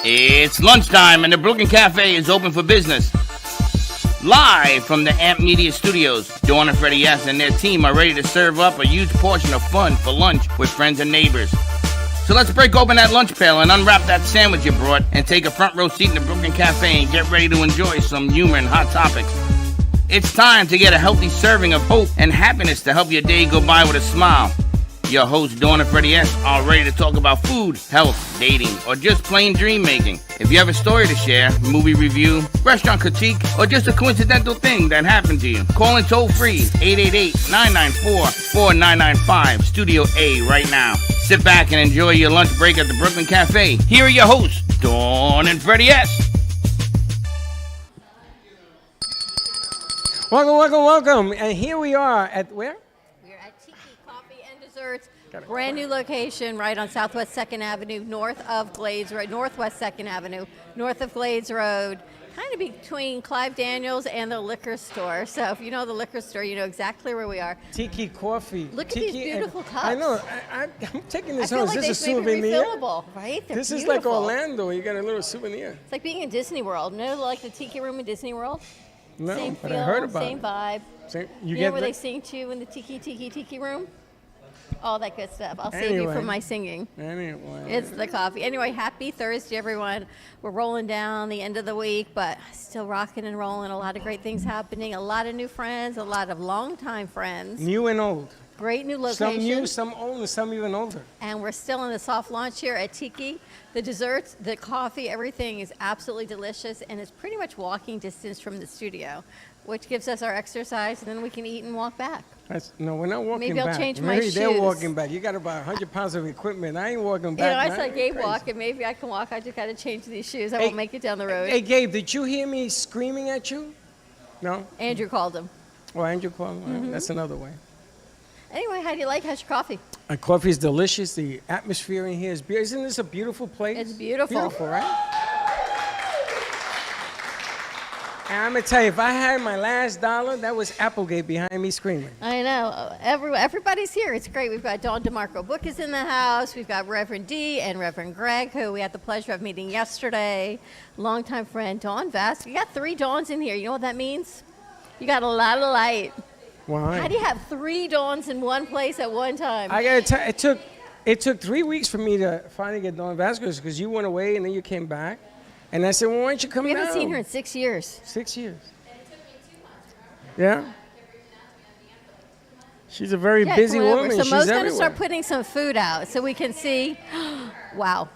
It's lunchtime and the Brooklyn Café is open for business. Live from the Amp Media Studios, Dawn and Freddie S. and their team are ready to serve up a huge portion of fun for lunch with friends and neighbors. So let's break open that lunch pail and unwrap that sandwich you brought and take a front row seat in the Brooklyn Café and get ready to enjoy some humor and hot topics. It's time to get a healthy serving of hope and happiness to help your day go by with a smile. Your hosts, Dawn and Freddie S., are ready to talk about food, health, dating, or just plain dream making. If you have a story to share, movie review, restaurant critique, or just a coincidental thing that happened to you, call in toll free 888-994-4995, Studio A right now. Sit back and enjoy your lunch break at the Brooklyn Café. Here are your hosts, Dawn and Freddie S. Welcome. And here we are at where? Tiki Coffee and Desserts, brand new location right on Southwest 2nd Avenue, north of Glades Road, Northwest 2nd Avenue, north of Glades Road, kind of between Clive Daniels and the liquor store. So if you know the liquor store, you know exactly where we are. Tiki Coffee. Look at these beautiful cups. I know. I'm taking this home. Like Is this a souvenir? Refillable, right? They're this beautiful. is like Orlando. You got a little souvenir. It's like being in Disney World. You know, like the Tiki Room in Disney World? No, same but feel, I heard about same it. vibe. You know get where they sing to you in the Tiki Room? All that good stuff. I'll save you from my singing. Anyway. It's the coffee. Anyway, happy Thursday, everyone. We're rolling down the end of the week, but still rocking and rolling. A lot of great things happening. A lot of new friends, a lot of longtime friends. New and old. Great new location. Some new, some old, and some even older. And we're still in the soft launch here at Tiki. The desserts, the coffee, everything is absolutely delicious, and it's pretty much walking distance from the studio, which gives us our exercise, and then we can eat and walk back. No, we're not walking Maybe back. I'll change my Maybe shoes. they're walking back. You got about 100 pounds of equipment. I ain't walking back. You know, I said Gabe walk, and maybe I can walk. I just got to change these shoes. I won't make it down the road. Hey, Gabe, did you hear me screaming at you? No? Andrew called him. Oh, Andrew called him? Mm-hmm. That's another way. Anyway, how do you like? How's your coffee? Our coffee is delicious. The atmosphere in here is beautiful. Isn't this a beautiful place? It's beautiful. Beautiful, right? And I'm going to tell you, if I had my last dollar, that was Applegate behind me screaming. I know. Everybody's here. It's great. We've got Dawn DeMarco Book is in the house. We've got Reverend Dee and Reverend Greg, who we had the pleasure of meeting yesterday. Longtime friend, Dawn Vass. You got 3 Dawns in here. You know what that means? You got a lot of light. Why? How do you have 3 Dawns in one place at one time? I got to tell you, it took 3 weeks for me to finally get Dawn Vasquez because you went away and then you came back. And I said, well, why don't you come down? We haven't seen her in 6 years. 6 years. Yeah? She's a very busy woman. So She's Mo's going to everywhere. start putting some food out so we can see. Wow.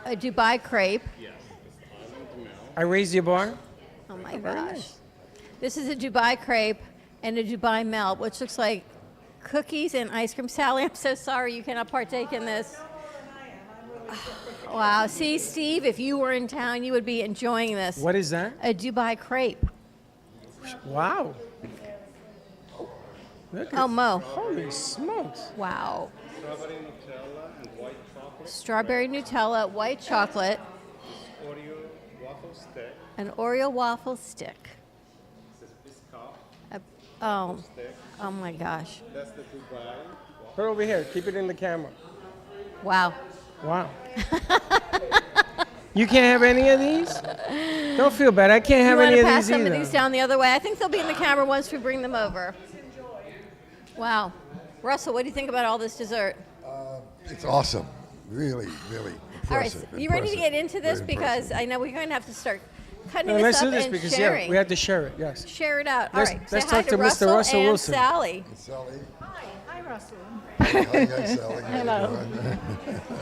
A Dubai crepe. I raised your bar? Oh my gosh. This is a Dubai crepe and a Dubai melt, which looks like cookies and ice cream. Sally, I'm so sorry you cannot partake in this. Wow. See, Steve, if you were in town, you would be enjoying this. What is that? A Dubai crepe. Wow. Look Oh, Mo. Holy smokes. Wow. Strawberry Nutella and white chocolate. Strawberry Nutella, white chocolate, Oreo waffle stick. an Oreo waffle stick. This is Biscoff Oh, stick. oh my gosh. That's the Dubai. Put it over here. Keep it in the camera. Wow. Wow. You can't have any of these? Don't feel bad. I can't have You want any to of pass these some either. of these down the other way? I think they'll be in the camera once we bring them over. Wow. Russell, what do you think about all this dessert? It's awesome. Really, really All right, impressive. you ready to get into this? Very Because impressive. I know we're going to have to start cutting No, this let's up do this and because sharing. we have to share it. Yes. Share it out. All Let's- right. let's Say hi talk to Mr. Russell Russell and Wilson. Sally. Sally. Hi, Russell. How you guys, Sally? Hello.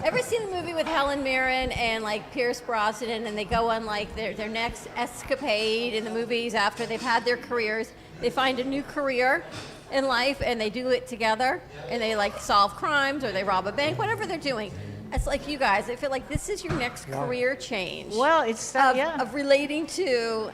Ever seen the movie with Helen Mirren and like Pierce Brosnan, and they go on like their next escapade in the movies after they've had their careers? They find a new career in life and they do it together, and they like solve crimes or they rob a bank, whatever they're doing. It's like you guys. I feel like this is your next career change. Well, it's of relating to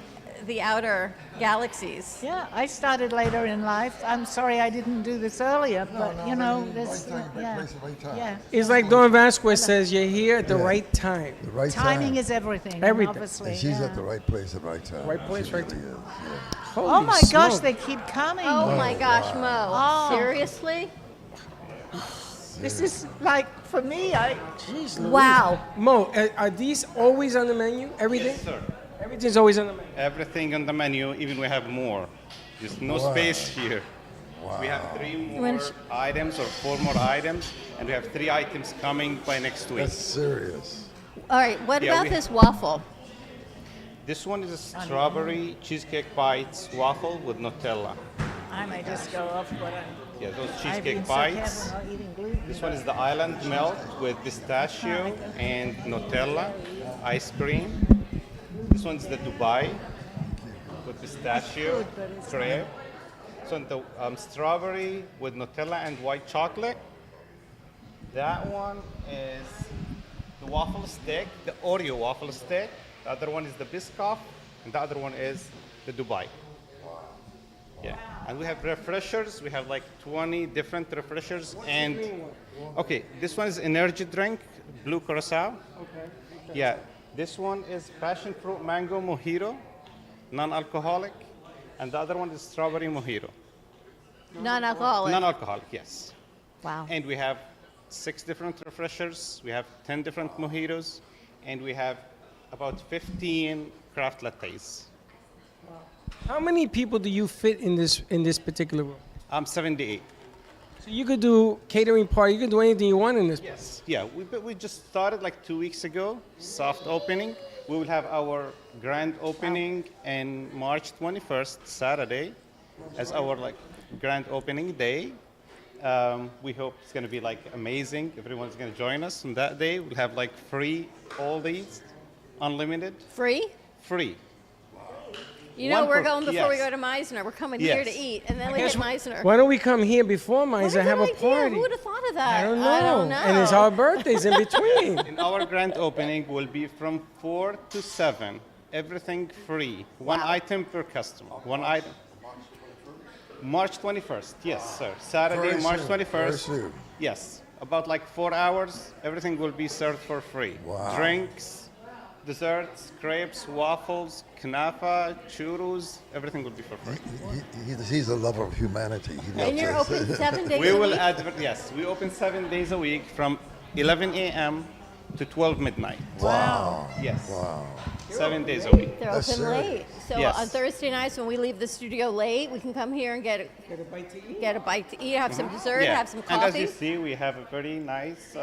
the outer galaxies. Yeah, I started later in life. I'm sorry I didn't do this earlier, but you know, this, right place at right time. yeah. It's like Dawn Vasquez says, you're here at the right time. The right Timing time. is everything. Everything. Obviously. And she's yeah. at the right place at the right time. Right place, She right really time. is, yeah. Holy Oh my gosh, smoke. they keep coming. Oh my gosh, Mo! Oh. Seriously? This is like, for me, Jeez, Louise. Wow. Mo, are these always on the menu? Everything? Yes, sir. Everything's always on the menu. Everything on the menu, even we have more. There's no space here. We have 3 more items or 4 more items, and we have 3 items coming by next week. That's serious. All right, what Yeah, about we- this waffle? This one is a strawberry cheesecake bites waffle with Nutella. I may just go off, but Yeah, those I've cheesecake been so bites. careful not eating gluten. This one is the island melt with pistachio and Nutella ice cream. This one's the Dubai with pistachio good, but it's crepe. So the strawberry with Nutella and white chocolate. That one is the waffle stick, the Oreo waffle stick. The other one is the Biscoff, and the other one is the Dubai. Yeah, and we have refreshers. We have like 20 different refreshers. And okay, this one is energy drink, blue curacao. Okay. Yeah, this one is passion fruit mango mojito, non-alcoholic, and the other one is strawberry mojito. Non-alcoholic. Non-alcoholic, yes. Wow. And we have 6 different refreshers. We have 10 different mojitos, and we have about 15 craft lattes. How many people do you fit in this particular room? I'm 78. So you could do catering party. You can do anything you want in this. Yes. Yeah, we just started like 2 weeks ago, soft opening. We will have our grand opening in March 21st, Saturday, as our like grand opening day. We hope it's going to be like amazing. Everyone's going to join us on that day. We'll have like free all these, unlimited, Free? free. You know, One we're per- going before we yes. go to Meisner. We're coming here to Yes. eat, and then we hit Meisner. Why don't we come here before mine What and have a good idea. party? Who would have thought of that? I don't know. I don't know. And it's our birthdays in between. And our grand opening will be from 4 to 7. Everything free. One item per customer. One item. March 21st. Yes, sir. Saturday, Very March soon. 21st. Very soon. Yes. About like 4 hours. Everything will be served for free. Wow. Drinks, desserts, crepes, waffles, knafa, churros. Everything will be for free. He's a lover of humanity. He And loves you're us. open 7 days We a will week? yes, we open 7 days a week from 11 a.m. to 12 midnight. Wow. Yes. Wow. 7 days a week. They're That's open serious. late. So Yes. on Thursday nights when we leave the studio late, we can come here and get a bite to eat, have some dessert, Yeah. have some And as coffee. you see, we have a very nice,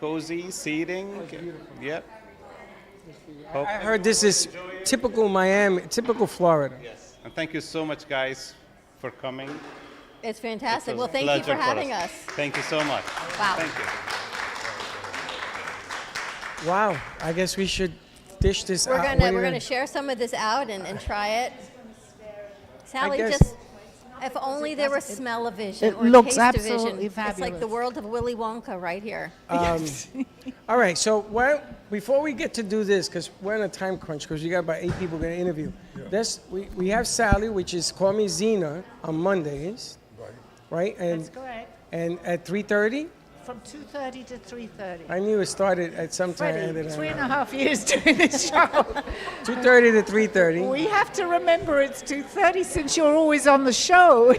cozy seating. Yep. Hope- I heard this is typical Miami, typical Florida. Yes. And thank you so much, guys, for coming. It's fantastic. It was Well, a thank you for pleasure having us. Thank you so much. Wow. Thank you. Wow. I guess we should dish this We're out. gonna What do we're you- gonna share some of this out and try it. Sally, guess- just if only there was smell-o-vision It or looks taste-o-vision. absolutely It's like the fabulous. world of Willy Wonka right here. All right. So before we get to do this, because we're in a time crunch, because we got about 8 people going to interview. We have Sally, which is Call Me Zena on Mondays, right? That's correct. And at 3:30. From 2:30 to 3:30. I knew it started at some time. Freddie, ended at 3.5 years doing this show. 2:30 to 3:30. We have to remember it's 2:30 since you're always on the show.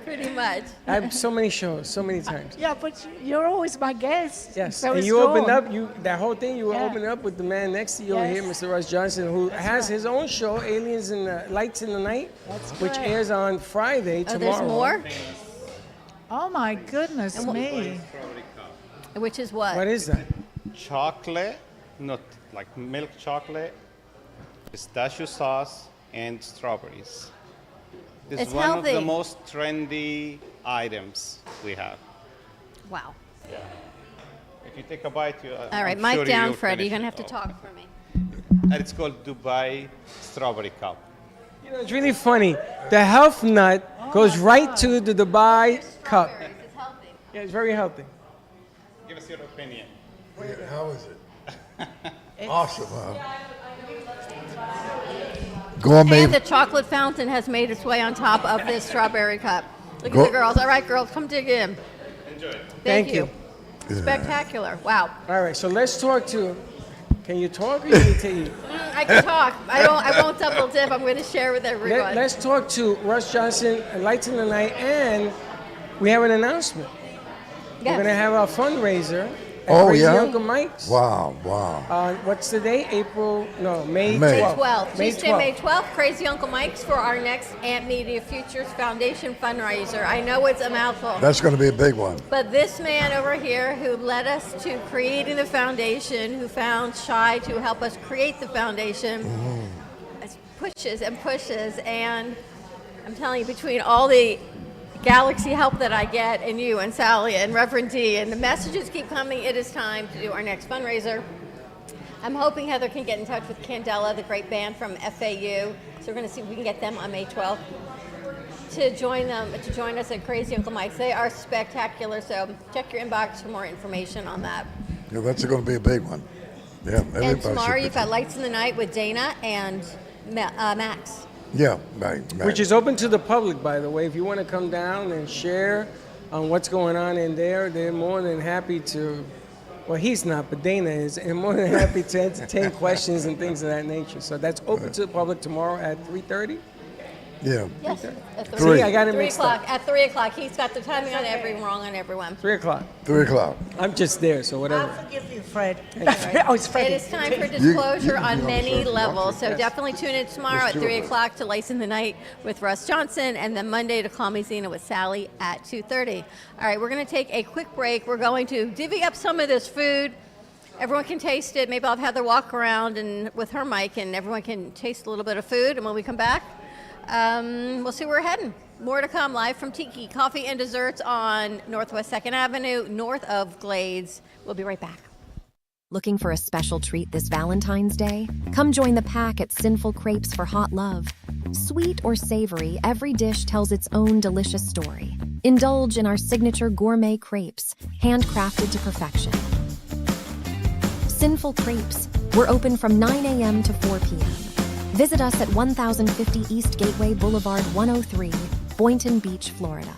Pretty much. I have so many shows, so many times. Yeah, but you're always my guest. Yes, So and is you opened Dawn. up, that whole thing, you were Yeah. opening up with the man next to you over here, Yes. Mr. Russ Johnson, who has his own show, Aliens in the Lights in the Night, which correct. airs on Friday, Oh, tomorrow. there's more? Oh my goodness me. Which is what? What is that? Chocolate, not like milk chocolate, pistachio sauce, and strawberries. This It's is one of the healthy. most trendy items we have. Wow. If you take a bite, you. All right, I'm mic sure down, you'll Freddie. You're finish gonna it have to all. talk for me. And it's called Dubai Strawberry Cup. You know, it's really funny. The health nut goes right to the Dubai cup. It's healthy. Yeah, it's very healthy. Give us your opinion. How is it? Awesome, huh? Gourmet. And the chocolate fountain has made its way on top of this strawberry cup. Look Go- at the girls. All right, girls, come dig in. Enjoy. Thank Thank you. Spectacular. Wow. All right, so let's talk to. Can you talk or you need to eat? I can talk. I won't double dip. I'm going to share with everyone. Let's talk to Russ Johnson, Lights in the Night, and we have an announcement. Yes. We're going to have our fundraiser at Oh, Crazy yeah? Uncle Mike's. Wow. What's the date? May May. 12th. Tuesday, May 12th, Crazy Uncle Mike's for our next Amp Media Futures Foundation fundraiser. I know it's a mouthful. That's going to be a big one. But this man over here who led us to creating the foundation, who found Shai to help us create the foundation, pushes and pushes. And I'm telling you, between all the galaxy help that I get, and you and Sally and Reverend Dee, and the messages keep coming, it is time to do our next fundraiser. I'm hoping Heather can get in touch with Candela, the great band from FAU. So we're going to see if we can get them on May 12th to join us at Crazy Uncle Mike's. They are spectacular, so check your inbox for more information on that. Yeah, that's going to be a big one. Yeah. And tomorrow you've got Lights in the Night with Dana and Max. Yeah, right. Which is open to the public, by the way. If you want to come down and share on what's going on in there, they're more than happy to. Well, he's not, but Dana is, and more than happy to entertain questions and things of that nature. So that's open to the public tomorrow at 3:30. Yeah. Yes, at 3. See, I got it 3 mixed o'clock. up. At 3 o'clock. He's got the timing on wrong on everyone. 3 o'clock. 3 o'clock. I'm just there, so whatever. I'll forgive you, Fred. Oh, it's Freddie. It is time for disclosure you on can many also levels, watch so it. definitely tune in tomorrow at 3 o'clock to Lights in the Night with Russ Johnson, and then Monday to Call Me Zena with Sally at 2:30. All right, we're going to take a quick break. We're going to divvy up some of this food. Everyone can taste it. Maybe I'll have Heather walk around and with her mic, and everyone can taste a little bit of food, and when we come back, we'll see where we're heading. More to come live from Tiki Coffee and Desserts on Northwest 2nd Avenue, north of Glades. We'll be right back. Looking for a special treat this Valentine's Day? Come join the pack at Sinful Crepes for hot love. Sweet or savory, every dish tells its own delicious story. Indulge in our signature gourmet crepes, handcrafted to perfection. Sinful Crepes. We're open from 9 a.m. to 4 p.m. Visit us at 1050 East Gateway Boulevard 103, Boynton Beach, Florida.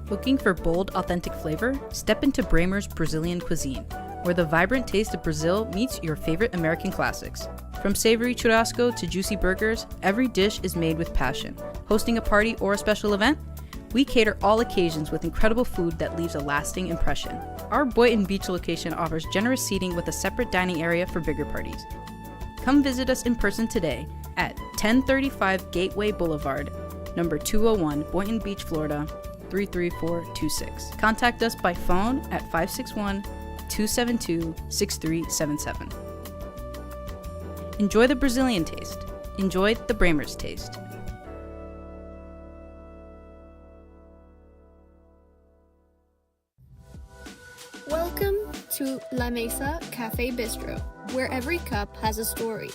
Looking for bold, authentic flavor? Step into Bramer's Brazilian cuisine, where the vibrant taste of Brazil meets your favorite American classics. From savory churrasco to juicy burgers, every dish is made with passion. Hosting a party or a special event? We cater all occasions with incredible food that leaves a lasting impression. Our Boynton Beach location offers generous seating with a separate dining area for bigger parties. Come visit us in person today at 1035 Gateway Boulevard, number 201, Boynton Beach, Florida, 33426. Contact us by phone at 561-272-6377. Enjoy the Brazilian taste. Enjoy the Bramer's taste. Welcome to La Mesa Cafe Bistro, where every cup has a story.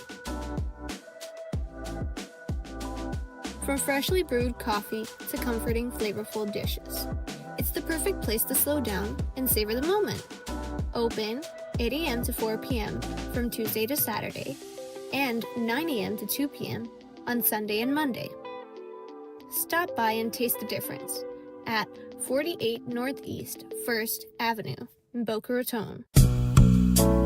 From freshly brewed coffee to comforting, flavorful dishes, it's the perfect place to slow down and savor the moment. Open 8 a.m. to 4 p.m. from Tuesday to Saturday, and 9 a.m. to 2 p.m. on Sunday and Monday. Stop by and taste the difference at 48 Northeast 1st Avenue in Boca Raton.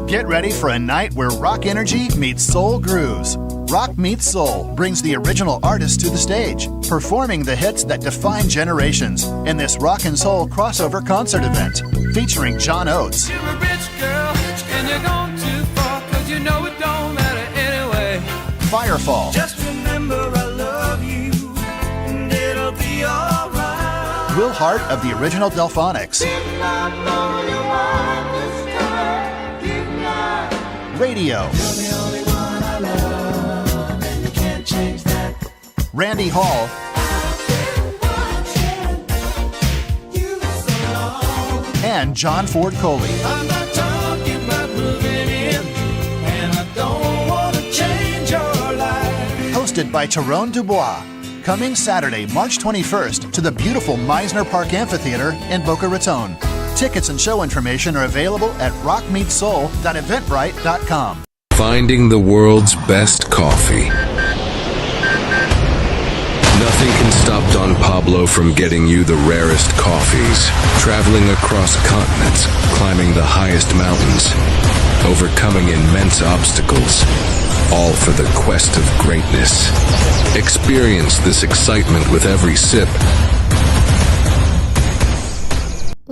Get ready for a night where rock energy meets soul grooves. Rock Meets Soul brings the original artists to the stage, performing the hits that define generations in this rock and soul crossover concert event, featuring John Oates, You're a rich girl, and you're going too far, 'cause you know it don't matter anyway. Firefall, Just remember I love you, and it'll be alright. Will Hart of the original Delphonics, Radio, Randy Hall, and John Ford Coley. I'm not talking about moving in, and I don't want to change your life. Hosted by Tyrone Dubois. Coming Saturday, March 21st to the beautiful Meisner Park Amphitheater in Boca Raton. Tickets and show information are available at rockmeetsoul.eventbrite.com. Finding the world's best coffee. Nothing can stop Don Pablo from getting you the rarest coffees. Traveling across continents, climbing the highest mountains, overcoming immense obstacles, all for the quest of greatness. Experience this excitement with every sip.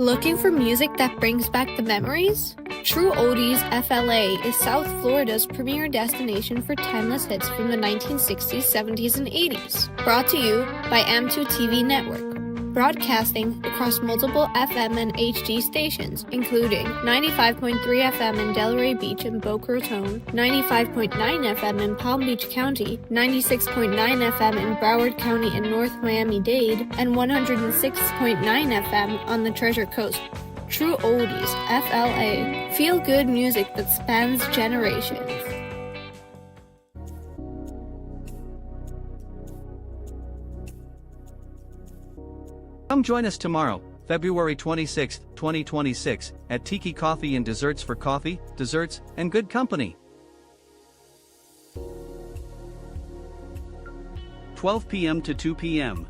Looking for music that brings back the memories? True Oldies FLA is South Florida's premier destination for timeless hits from the 1960s, 70s, and 80s. Brought to you by M2 TV Network. Broadcasting across multiple FM and HD stations, including 95.3 FM in Delray Beach and Boca Raton, 95.9 FM in Palm Beach County, 96.9 FM in Broward County and North Miami-Dade, and 106.9 FM on the Treasure Coast. True Oldies, FLA. Feel good music that spans generations. Come join us tomorrow, February 26, 2026, at Tiki Coffee and Desserts for coffee, desserts, and good company. 12 p.m. to 2 p.m.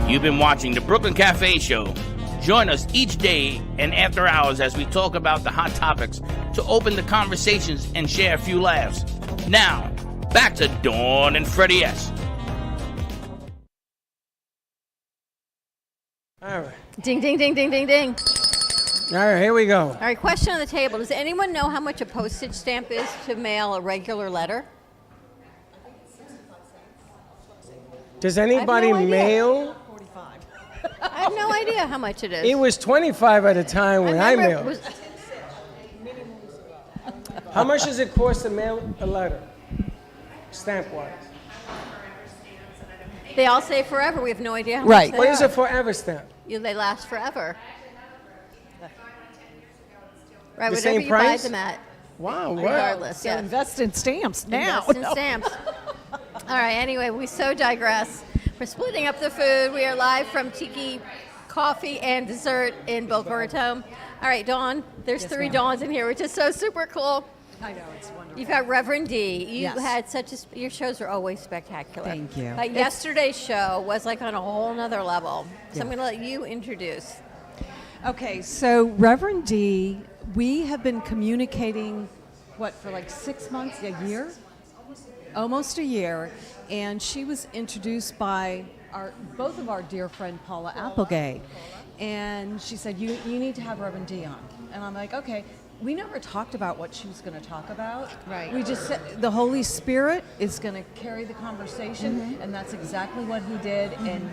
You've been watching the Brooklyn Café Show. Join us each day and after hours as we talk about the hot topics to open the conversations and share a few laughs. Now, back to Dawn and Freddie S. All right. Ding, ding, ding, ding, ding, ding. All right, here we go. All right, question on the table. Does anyone know how much a postage stamp is to mail a regular letter? Does anybody I have no idea. mail? I have no idea how much it is. It was 25 at a time when I remember mailed. How much does it cost to mail a letter, stamp-wise? They all say forever. We have no idea how Right. much they What is are. a forever stamp? They last forever. Right, The whatever same you price? buy them at. Wow, what? Regardless, So yeah. invest in stamps now. Invest in stamps. All right, anyway, we so digress. We're splitting up the food. We are live from Tiki Coffee and Dessert in Boca Raton. All right, Dawn, there's Yes, three ma'am. Dawns in here, which is so super cool. I know, it's wonderful. You've got Reverend Dee. You Yes. had such a, your shows are always spectacular. Thank you. Like yesterday's show was like on a whole nother level. So I'm Yeah. going to let you introduce. Okay, so Reverend Dee, we have been communicating, for like 6 months, a year? Almost a year. And she was introduced by both of our dear friend Paula Applegate. And she said, you need to have Reverend Dee on. And I'm like, okay. We never talked about what she was going to talk about. Right. We just said the Holy Spirit is going to carry the conversation, and that's exactly what he did. And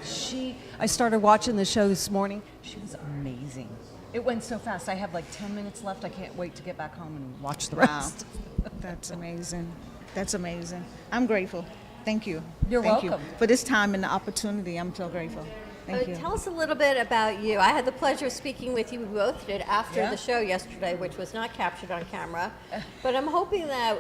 I started watching the show this morning. She was amazing. It went so fast. I have like 10 minutes left. I can't wait to get back home and watch the rest. That's amazing. That's amazing. I'm grateful. Thank you. You're Thank welcome. you for this time and the opportunity. I'm so grateful. Thank you. Tell us a little bit about you. I had the pleasure of speaking with you. We both did after Yeah. the show yesterday, which was not captured on camera. But I'm hoping that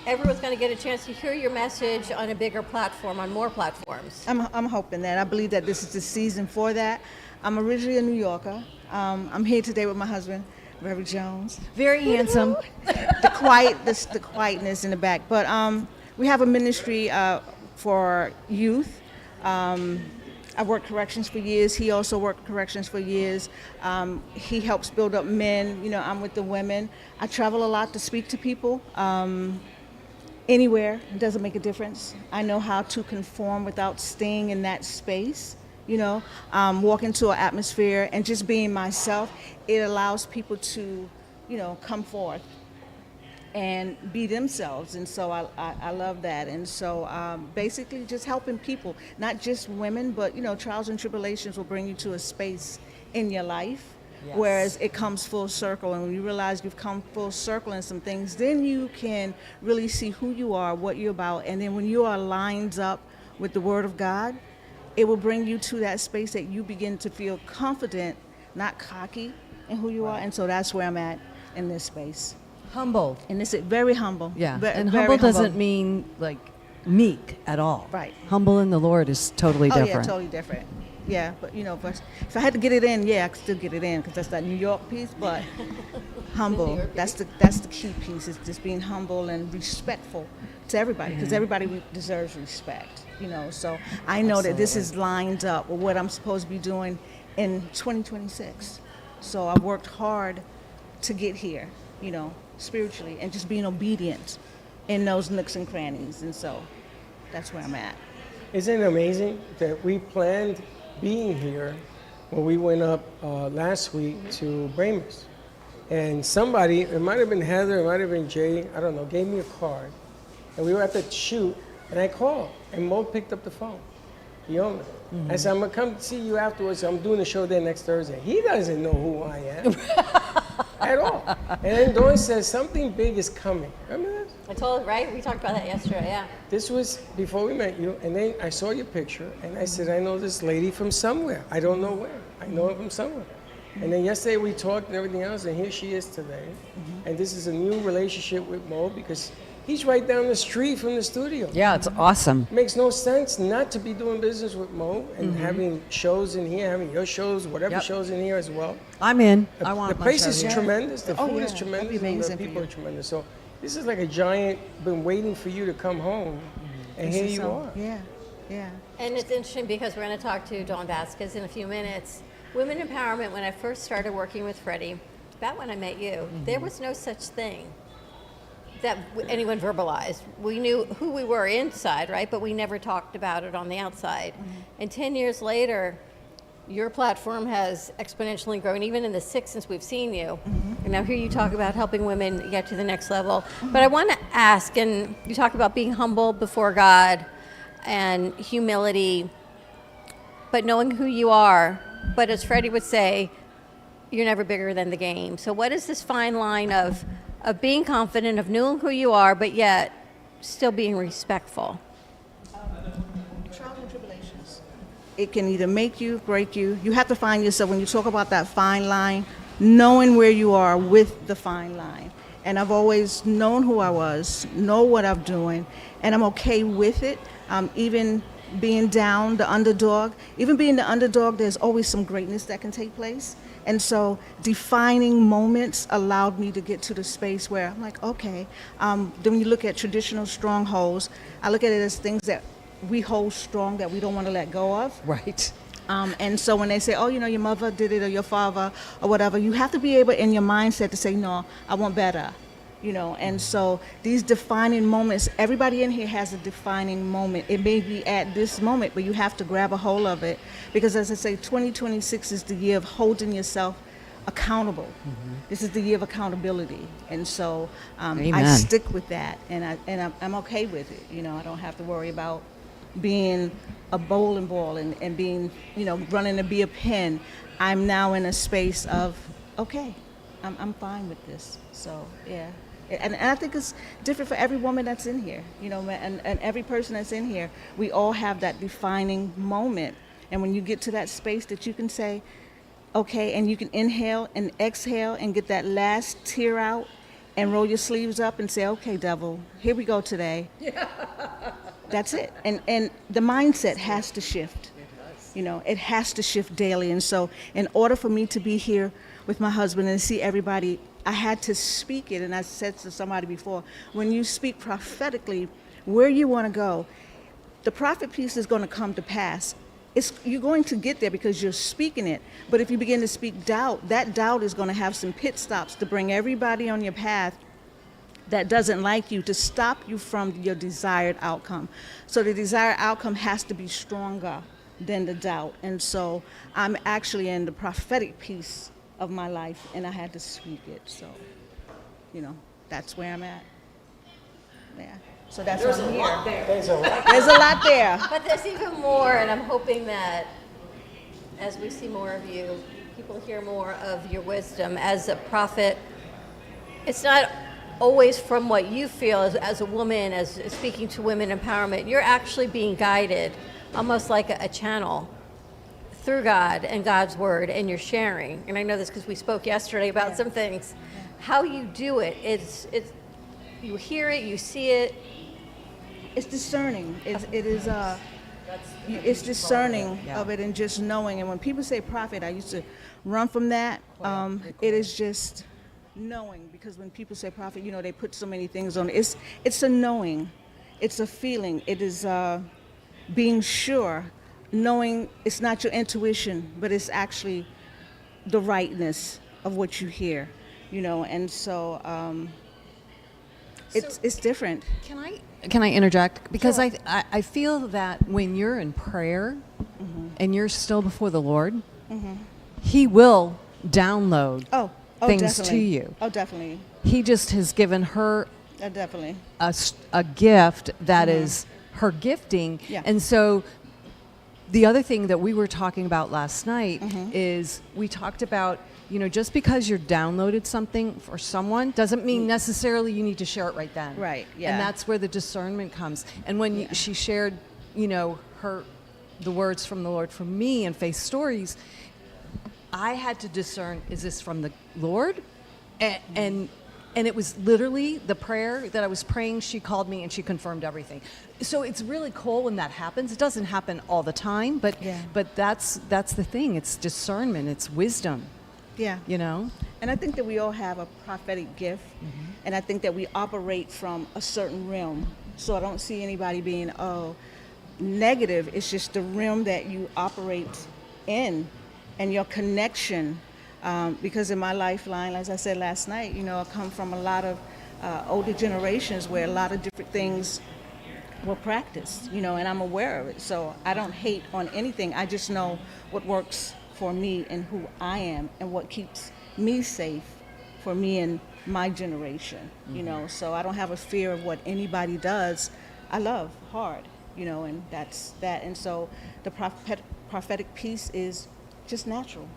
everyone's going to get a chance to hear your message on a bigger platform, on more platforms. I'm hoping that. I believe that this is the season for that. I'm originally a New Yorker. I'm here today with my husband, Reverend Jones. Very handsome. the quietness in the back. But we have a ministry for youth. I worked corrections for years. He also worked corrections for years. He helps build up men. You know, I'm with the women. I travel a lot to speak to people. Anywhere, it doesn't make a difference. I know how to conform without staying in that space. You know, walk into an atmosphere and just being myself, it allows people to, you know, come forth and be themselves. And so I love that. And so basically just helping people, not just women, but, you know, trials and tribulations will bring you to a space in your life. Yes. Whereas it comes full circle, and when you realize you've come full circle in some things, then you can really see who you are, what you're about. And then when you are lined up with the Word of God, it will bring you to that space that you begin to feel confident, not cocky in who you are. And so that's where I'm at in this space. Humble. And it's very humble. Yeah, Ve- and very humble doesn't mean like meek at all. Right. Humble in the Lord is totally different. Oh, yeah, totally different. Yeah, but you know, if I had to get it in, yeah, I could still get it in because that's that New York piece. But humble, that's the key piece. Is just being humble and respectful to everybody because everybody deserves respect. You know, so I know that this is lined up with what I'm supposed to be doing in 2026. So I've worked hard to get here. You know, spiritually and just being obedient in those nooks and crannies, and so that's where I'm at. Isn't it amazing that we planned being here when we went up last week to Braymer's? And somebody, it might have been Heather, it might have been Jay, I don't know, gave me a card. And we were at the shoot, and I called, and Mo picked up the phone, the owner. I said, I'm gonna come see you afterwards. I'm doing a show there next Thursday. He doesn't know who I am at all. And then Dawn says, something big is coming. Remember that? I told, right? We talked about that yesterday, yeah. This was before we met you, and then I saw your picture, and I said, I know this lady from somewhere. I don't know where. I know her from somewhere. And then yesterday we talked and everything else, and here she is today. And this is a new relationship with Mo because he's right down the street from the studio. Yeah, it's awesome. It makes no sense not to be doing business with Mo and having shows in here, having your shows, whatever shows in here as well. I'm in. The, I want the my place show is here. tremendous. The food is That'd tremendous. be And the amazing for people you. are tremendous. So this is like a giant, been waiting for you to come home. And here you are. Yeah, yeah. And it's interesting because we're going to talk to Dawn Vasquez in a few minutes. Women empowerment, when I first started working with Freddie, about when I met you, there was no such thing that anyone verbalized. We knew who we were inside, right? But we never talked about it on the outside. And 10 years later, your platform has exponentially grown, even in the 6 since we've seen you. And now here you talk about helping women get to the next level. But I want to ask, and you talk about being humble before God and humility, but knowing who you are. But as Freddie would say, you're never bigger than the game. So what is this fine line of being confident, of knowing who you are, but yet still being respectful? Trials and tribulations. It can either make you, break you. You have to find yourself, when you talk about that fine line, knowing where you are with the fine line. And I've always known who I was, know what I'm doing, and I'm okay with it. Even being down, the underdog, even being the underdog, there's always some greatness that can take place. And so defining moments allowed me to get to the space where I'm like, okay, then when you look at traditional strongholds, I look at it as things that we hold strong that we don't want to let go of. Right. And so when they say, oh, you know, your mother did it or your father or whatever, you have to be able in your mindset to say, no, I want better. You know, and so these defining moments, everybody in here has a defining moment. It may be at this moment, but you have to grab a hold of it. Because as I say, 2026 is the year of holding yourself accountable. This is the year of accountability. And so I stick with that, and I'm okay with it. You know, I don't have to worry about being a bowling ball and being, you know, running to be a pin. I'm now in a space of, okay, I'm fine with this. So, yeah. And I think it's different for every woman that's in here, you know, and every person that's in here. We all have that defining moment. And when you get to that space that you can say, okay, and you can inhale and exhale and get that last tear out and roll your sleeves up and say, okay, devil, here we go today. That's it. And the mindset has to shift. You know, it has to shift daily. And so in order for me to be here with my husband and see everybody, I had to speak it. And I said to somebody before, when you speak prophetically where you want to go, the prophet piece is going to come to pass. You're going to get there because you're speaking it. But if you begin to speak doubt, that doubt is going to have some pit stops to bring everybody on your path that doesn't like you, to stop you from your desired outcome. So the desired outcome has to be stronger than the doubt. And so I'm actually in the prophetic piece of my life, and I had to speak it. So, you know, that's where I'm at. Yeah. So that's why I'm here. There's a lot there. But there's even more, and I'm hoping that as we see more of you, people hear more of your wisdom as a prophet. It's not always from what you feel as a woman, as speaking to women empowerment. You're actually being guided, almost like a channel, through God and God's word, and you're sharing. And I know this because we spoke yesterday about some things. How you do it, it's you hear it, you see it. It's discerning. It's discerning of it and just knowing. And when people say prophet, I used to run from that. It is just knowing, because when people say prophet, you know, they put so many things on it. It's a knowing. It's a feeling. It is being sure, knowing it's not your intuition, but it's actually the rightness of what you hear, you know. And so it's different. Can I Can I interject? Because sure. I feel that when you're in prayer and you're still before the Lord, He will download things definitely. to you. Oh, definitely. He just has given her definitely a gift that is her gifting. Yeah. And so the other thing that we were talking about last night is we talked about, just because you're downloaded something for someone doesn't mean necessarily you need to share it right then. Right, yeah. And that's where the discernment comes. And when she shared, the words from the Lord from me and Faith Stories, I had to discern, is this from the Lord? And it was literally the prayer that I was praying. She called me and she confirmed everything. So it's really cool when that happens. It doesn't happen all the time, but that's the thing. It's discernment. It's wisdom. Yeah. And I think that we all have a prophetic gift, and I think that we operate from a certain realm. So I don't see anybody being negative. It's just the realm that you operate in, and your connection. Because in my lifeline, as I said last night, I come from a lot of older generations where a lot of different things were practiced, and I'm aware of it. So I don't hate on anything. I just know what works for me and who I am and what keeps me safe for me and my generation, So I don't have a fear of what anybody does. I love hard, and that's that. And so the prophetic piece is just natural.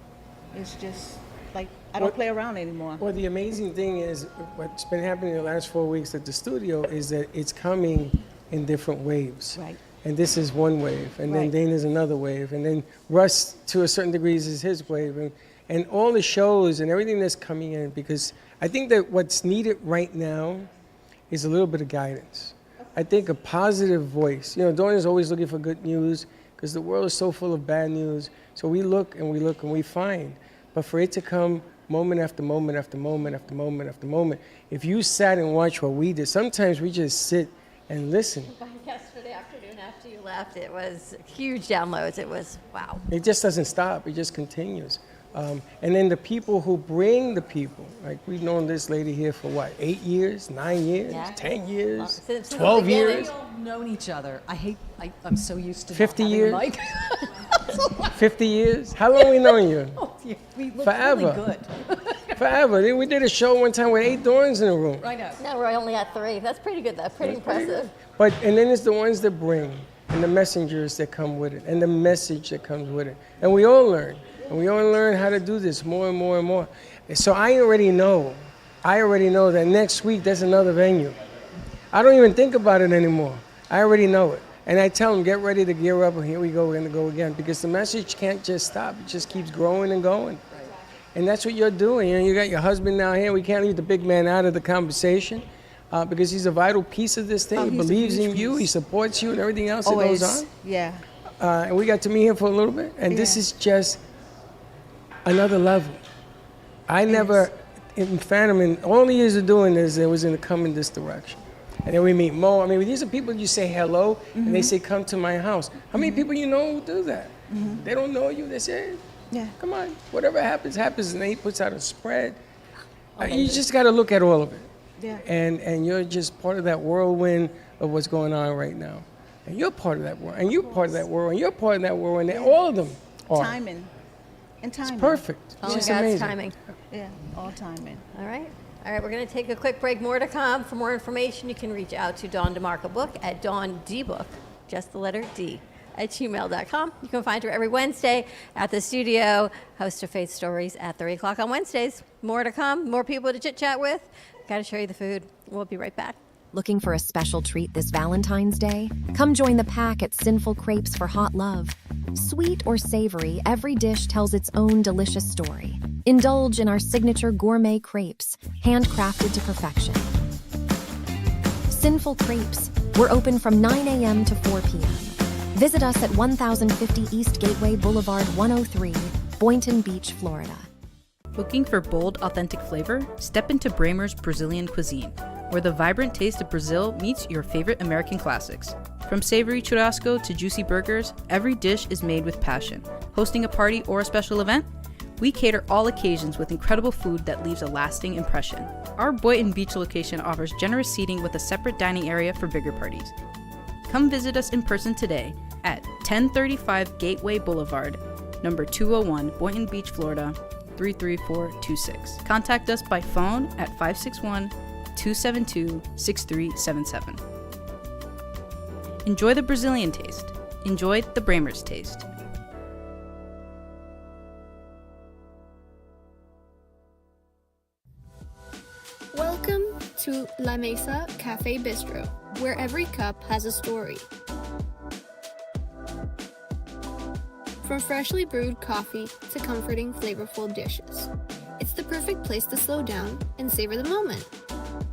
It's just like I don't play around anymore. Well, the amazing thing is what's been happening in the last 4 weeks at the studio is that it's coming in different waves. Right. And this is one wave, and then Dana's another wave, and then Russ, to a certain degree, is his wave, and all the shows and everything that's coming in, because I think that what's needed right now is a little bit of guidance. I think a positive voice. Dawn is always looking for good news because the world is so full of bad news. So we look and we find. But for it to come moment after moment after moment after moment after moment, if you sat and watched what we did, sometimes we just sit and listen. Yesterday afternoon after you left, it was huge downloads. It was, wow. It just doesn't stop. It just continues. And then the people who bring the people, like we've known this lady here for 8 years, 9 years, 10 years, 12 years. We've all known each other. I'm so used to 50 not years. Mike. 50 years? How long we known you? Oh, yeah. We look Forever. really good. Forever. Then we did a show one time with 8 Dawns in the room. I know. No, we're only at 3. That's pretty good. That's pretty impressive. And then it's the ones that bring, and the messengers that come with it, and the message that comes with it. And we all learn. And we all learn how to do this more and more and more. And so I already know that next week there's another venue. I don't even think about it anymore. I already know it. And I tell them, get ready to gear up, and here we go, we're gonna go again. Because the message can't just stop, it just keeps growing and going. Right. And that's what you're doing. You got your husband now here, we can't leave the big man out of the conversation because he's a vital piece of this thing. He believes in you, he supports you and everything else that goes on. Yeah. And we got to meet him for a little bit, and this is just another level. I never, in Phantom, in all the years of doing this, it was in to come in this direction. And then we meet Mo. I mean, these are people you say hello, and they say, come to my house. How many people you know who do that? They don't know you. They say, come on, whatever happens, happens. And then he puts out a spread. You just got to look at all of it. Yeah. And you're just part of that whirlwind of what's going on right now. And you're part of that world, and you're part of that world, and you're part of that world, and all of them are. Timing. And timing. It's perfect. All It's God's amazing. timing. Yeah, all timing. All right. We're going to take a quick break. More to come. For more information, you can reach out to Dawn DeMarco Book at DawnDBook, just the letter D, at gmail.com. You can find her every Wednesday at the studio, host of Faith Stories at 3 o'clock on Wednesdays. More to come. More people to chit-chat with. Got to show you the food. We'll be right back. Looking for a special treat this Valentine's Day? Come join the pack at Sinful Crepes for Hot Love. Sweet or savory, every dish tells its own delicious story. Indulge in our signature gourmet crepes, handcrafted to perfection. Sinful Crepes. We're open from 9 a.m. to 4 p.m. Visit us at 1050 East Gateway Boulevard 103, Boynton Beach, Florida. Looking for bold, authentic flavor? Step into Bramer's Brazilian cuisine, where the vibrant taste of Brazil meets your favorite American classics. From savory churrasco to juicy burgers, every dish is made with passion. Hosting a party or a special event? We cater all occasions with incredible food that leaves a lasting impression. Our Boynton Beach location offers generous seating with a separate dining area for bigger parties. Come visit us in person today at 1035 Gateway Boulevard, number 201, Boynton Beach, Florida, 33426. Contact us by phone at 561-272-6377. Enjoy the Brazilian taste. Enjoy the Bramers taste. Welcome to La Mesa Cafe Bistro, where every cup has a story. From freshly brewed coffee to comforting, flavorful dishes, it's the perfect place to slow down and savor the moment.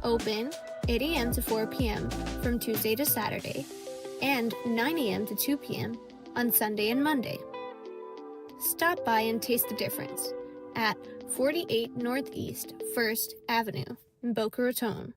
Open 8 a.m. to 4 p.m. from Tuesday to Saturday, and 9 a.m. to 2 p.m. on Sunday and Monday. Stop by and taste the difference at 48 Northeast 1st Avenue in Boca Raton.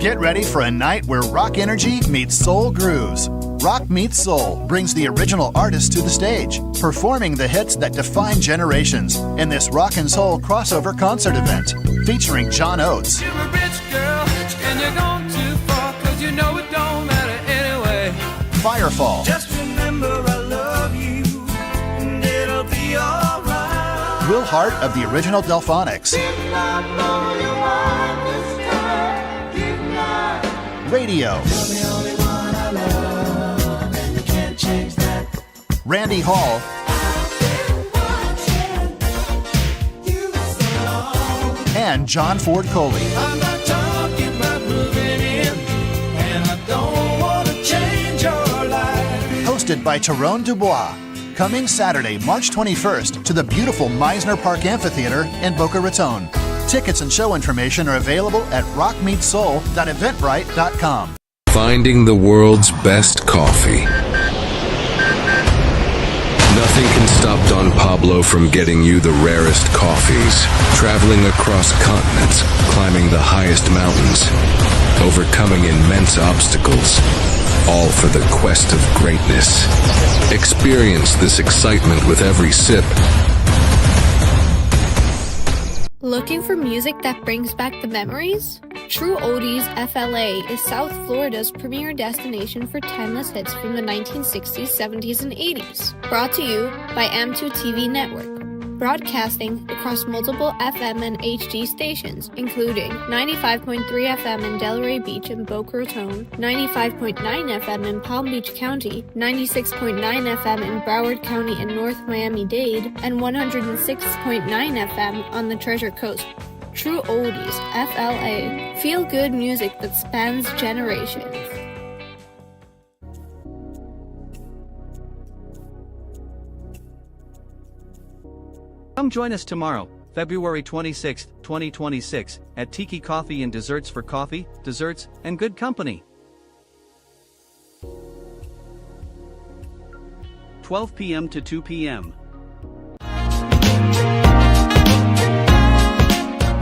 Get ready for a night where rock energy meets soul grooves. Rock Meets Soul brings the original artist to the stage, performing the hits that define generations in this rock and soul crossover concert event, featuring John Oates, You're a rich girl, and you're gone too far, 'cause you know it don't matter anyway. Firefall, Just remember I love you, and it'll be alright. Will Hart of the original Delphonics, Radio, Randy Hall, and John Ford Coley. I'm not talking about moving in, and I don't want to change your life. Hosted by Tyrone Dubois. Coming Saturday, March 21st to the beautiful Meisner Park Amphitheater in Boca Raton. Tickets and show information are available at rockmeetsoul.eventbrite.com. Finding the world's best coffee. Nothing can stop Don Pablo from getting you the rarest coffees. Traveling across continents, climbing the highest mountains, overcoming immense obstacles. All for the quest of greatness. Experience this excitement with every sip. Looking for music that brings back the memories? True Oldies FLA is South Florida's premier destination for timeless hits from the 1960s, 70s, and 80s. Brought to you by M2 TV Network. Broadcasting across multiple FM and HD stations, including 95.3 FM in Delray Beach and Boca Raton, 95.9 FM in Palm Beach County, 96.9 FM in Broward County and North Miami-Dade, and 106.9 FM on the Treasure Coast. True Oldies, FLA. Feel good music that spans generations. Come join us tomorrow, February 26, 2026, at Tiki Coffee and Desserts for coffee, desserts, and good company. 12 p.m. to 2 p.m.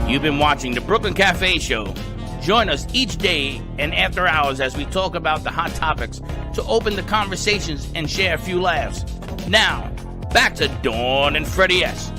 You've been watching the Brooklyn Café Show. Join us each day and after hours as we talk about the hot topics to open the conversations and share a few laughs. Now, back to Dawn and Freddie S.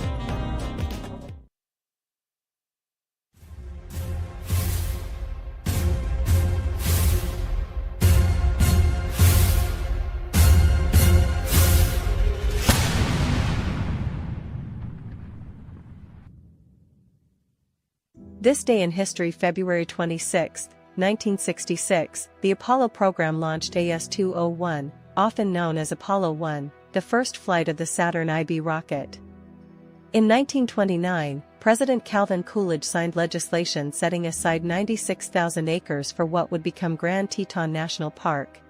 This day in history, February 26, 1966, the Apollo program launched AS-201, often known as Apollo 1, the first flight of the Saturn IB rocket. In 1929, President Calvin Coolidge signed legislation setting aside 96,000 acres for what would become Grand Teton National Park.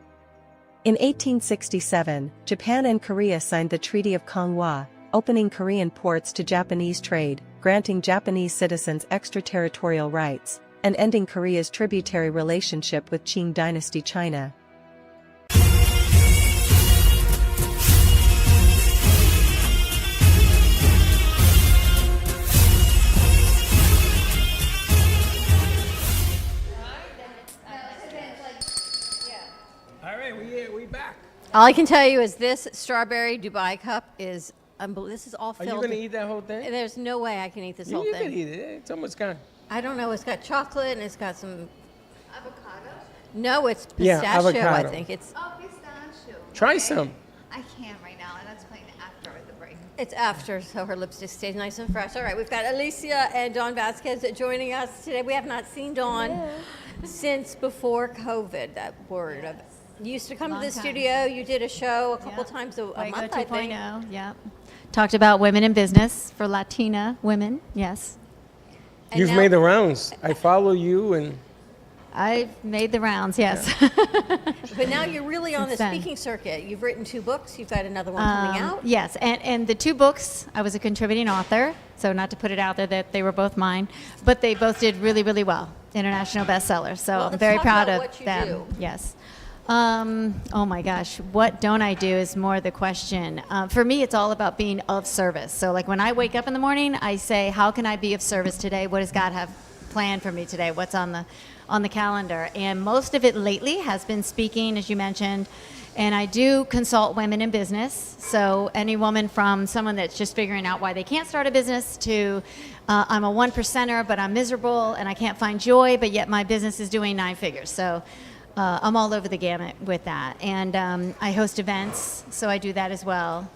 In 1867, Japan and Korea signed the Treaty of Konghwa, opening Korean ports to Japanese trade, granting Japanese citizens extraterritorial rights, and ending Korea's tributary relationship with Qing Dynasty China. All right, we back. All I can tell you is this strawberry Dubai cup is This is all Are filled. you gonna eat that whole thing? There's no way I can eat this whole You thing. can eat it. It's almost gone. I don't know. It's got chocolate and it's got some avocado. No, it's Yeah, pistachio. avocado. I think it's. Oh, pistachio. Try some. I can't right now, and that's playing after the break. It's after, so her lipstick stays nice and fresh. All right, we've got Alicia and Dawn Vasquez joining us today. We have not seen Dawn since before COVID. That word of. You used to come Long to the time. studio. You did a show a couple times a Fuego month, I think. 2.0, yeah. Talked about women in business for Latina women, yes. You've made the rounds. I follow you, and I've made the rounds, yes. But now you're really on the Since then. speaking circuit. You've written 2 books. You've got another one coming out. Yes, and the 2 books, I was a contributing author, so not to put it out there that they were both mine, but they both did really, really well. International bestsellers, so Well, I'm let's very talk proud about of what you them. do. Yes. Oh my gosh, what don't I do is more the question. For me, it's all about being of service. So like when I wake up in the morning, I say, how can I be of service today? What does God have planned for me today? What's on the calendar? And most of it lately has been speaking, as you mentioned. And I do consult women in business. So any woman from someone that's just figuring out why they can't start a business to I'm a 1%er, but I'm miserable and I can't find joy, but yet my business is doing 9 figures. So I'm all over the gamut with that. And I host events, so I do that as well.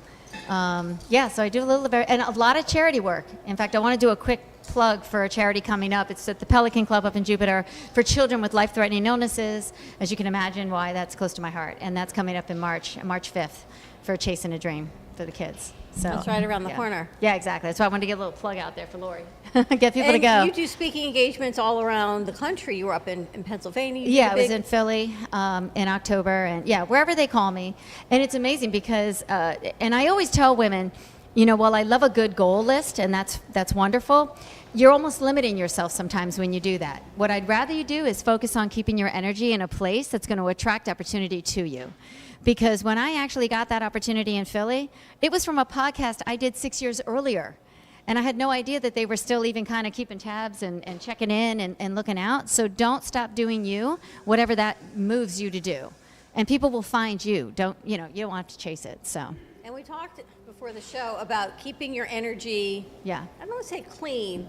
So I do a little of and a lot of charity work. In fact, I want to do a quick plug for a charity coming up. It's at the Pelican Club up in Jupiter for children with life-threatening illnesses. As you can imagine why that's close to my heart. And that's coming up in March 5th for Chasing a Dream for the kids. So That's right around the yeah. corner. Yeah, exactly. That's why I wanted to get a little plug out there for Lori. Get people to And go. you do speaking engagements all around the country. You were up in Pennsylvania. You did Yeah, a I was big- in Philly in October, and yeah, wherever they call me. And it's amazing because, and I always tell women, you know, while I love a good goal list, and that's wonderful, you're almost limiting yourself sometimes when you do that. What I'd rather you do is focus on keeping your energy in a place that's going to attract opportunity to you. Because when I actually got that opportunity in Philly, it was from a podcast I did 6 years earlier. And I had no idea that they were still even kind of keeping tabs and checking in and looking out. So don't stop doing you, whatever that moves you to do. And people will find you. You don't want to chase it, so. And we talked before the show about keeping your energy, Yeah. I don't want to say clean,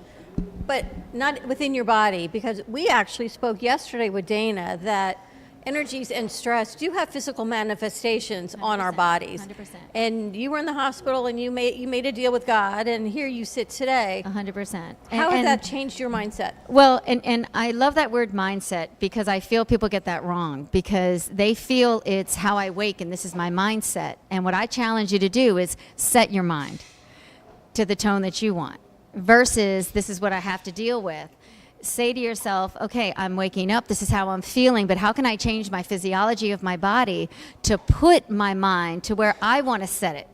but not within your body, because we actually spoke yesterday with Dana that energies and stress do have physical manifestations on our bodies. 100%. And you were in the hospital and you made a deal with God, and here you sit today. 100%. How has that changed your mindset? Well, and I love that word mindset because I feel people get that wrong because they feel it's how I wake and this is my mindset. And what I challenge you to do is set your mind to the tone that you want versus this is what I have to deal with. Say to yourself, okay, I'm waking up, this is how I'm feeling, but how can I change my physiology of my body to put my mind to where I want to set it,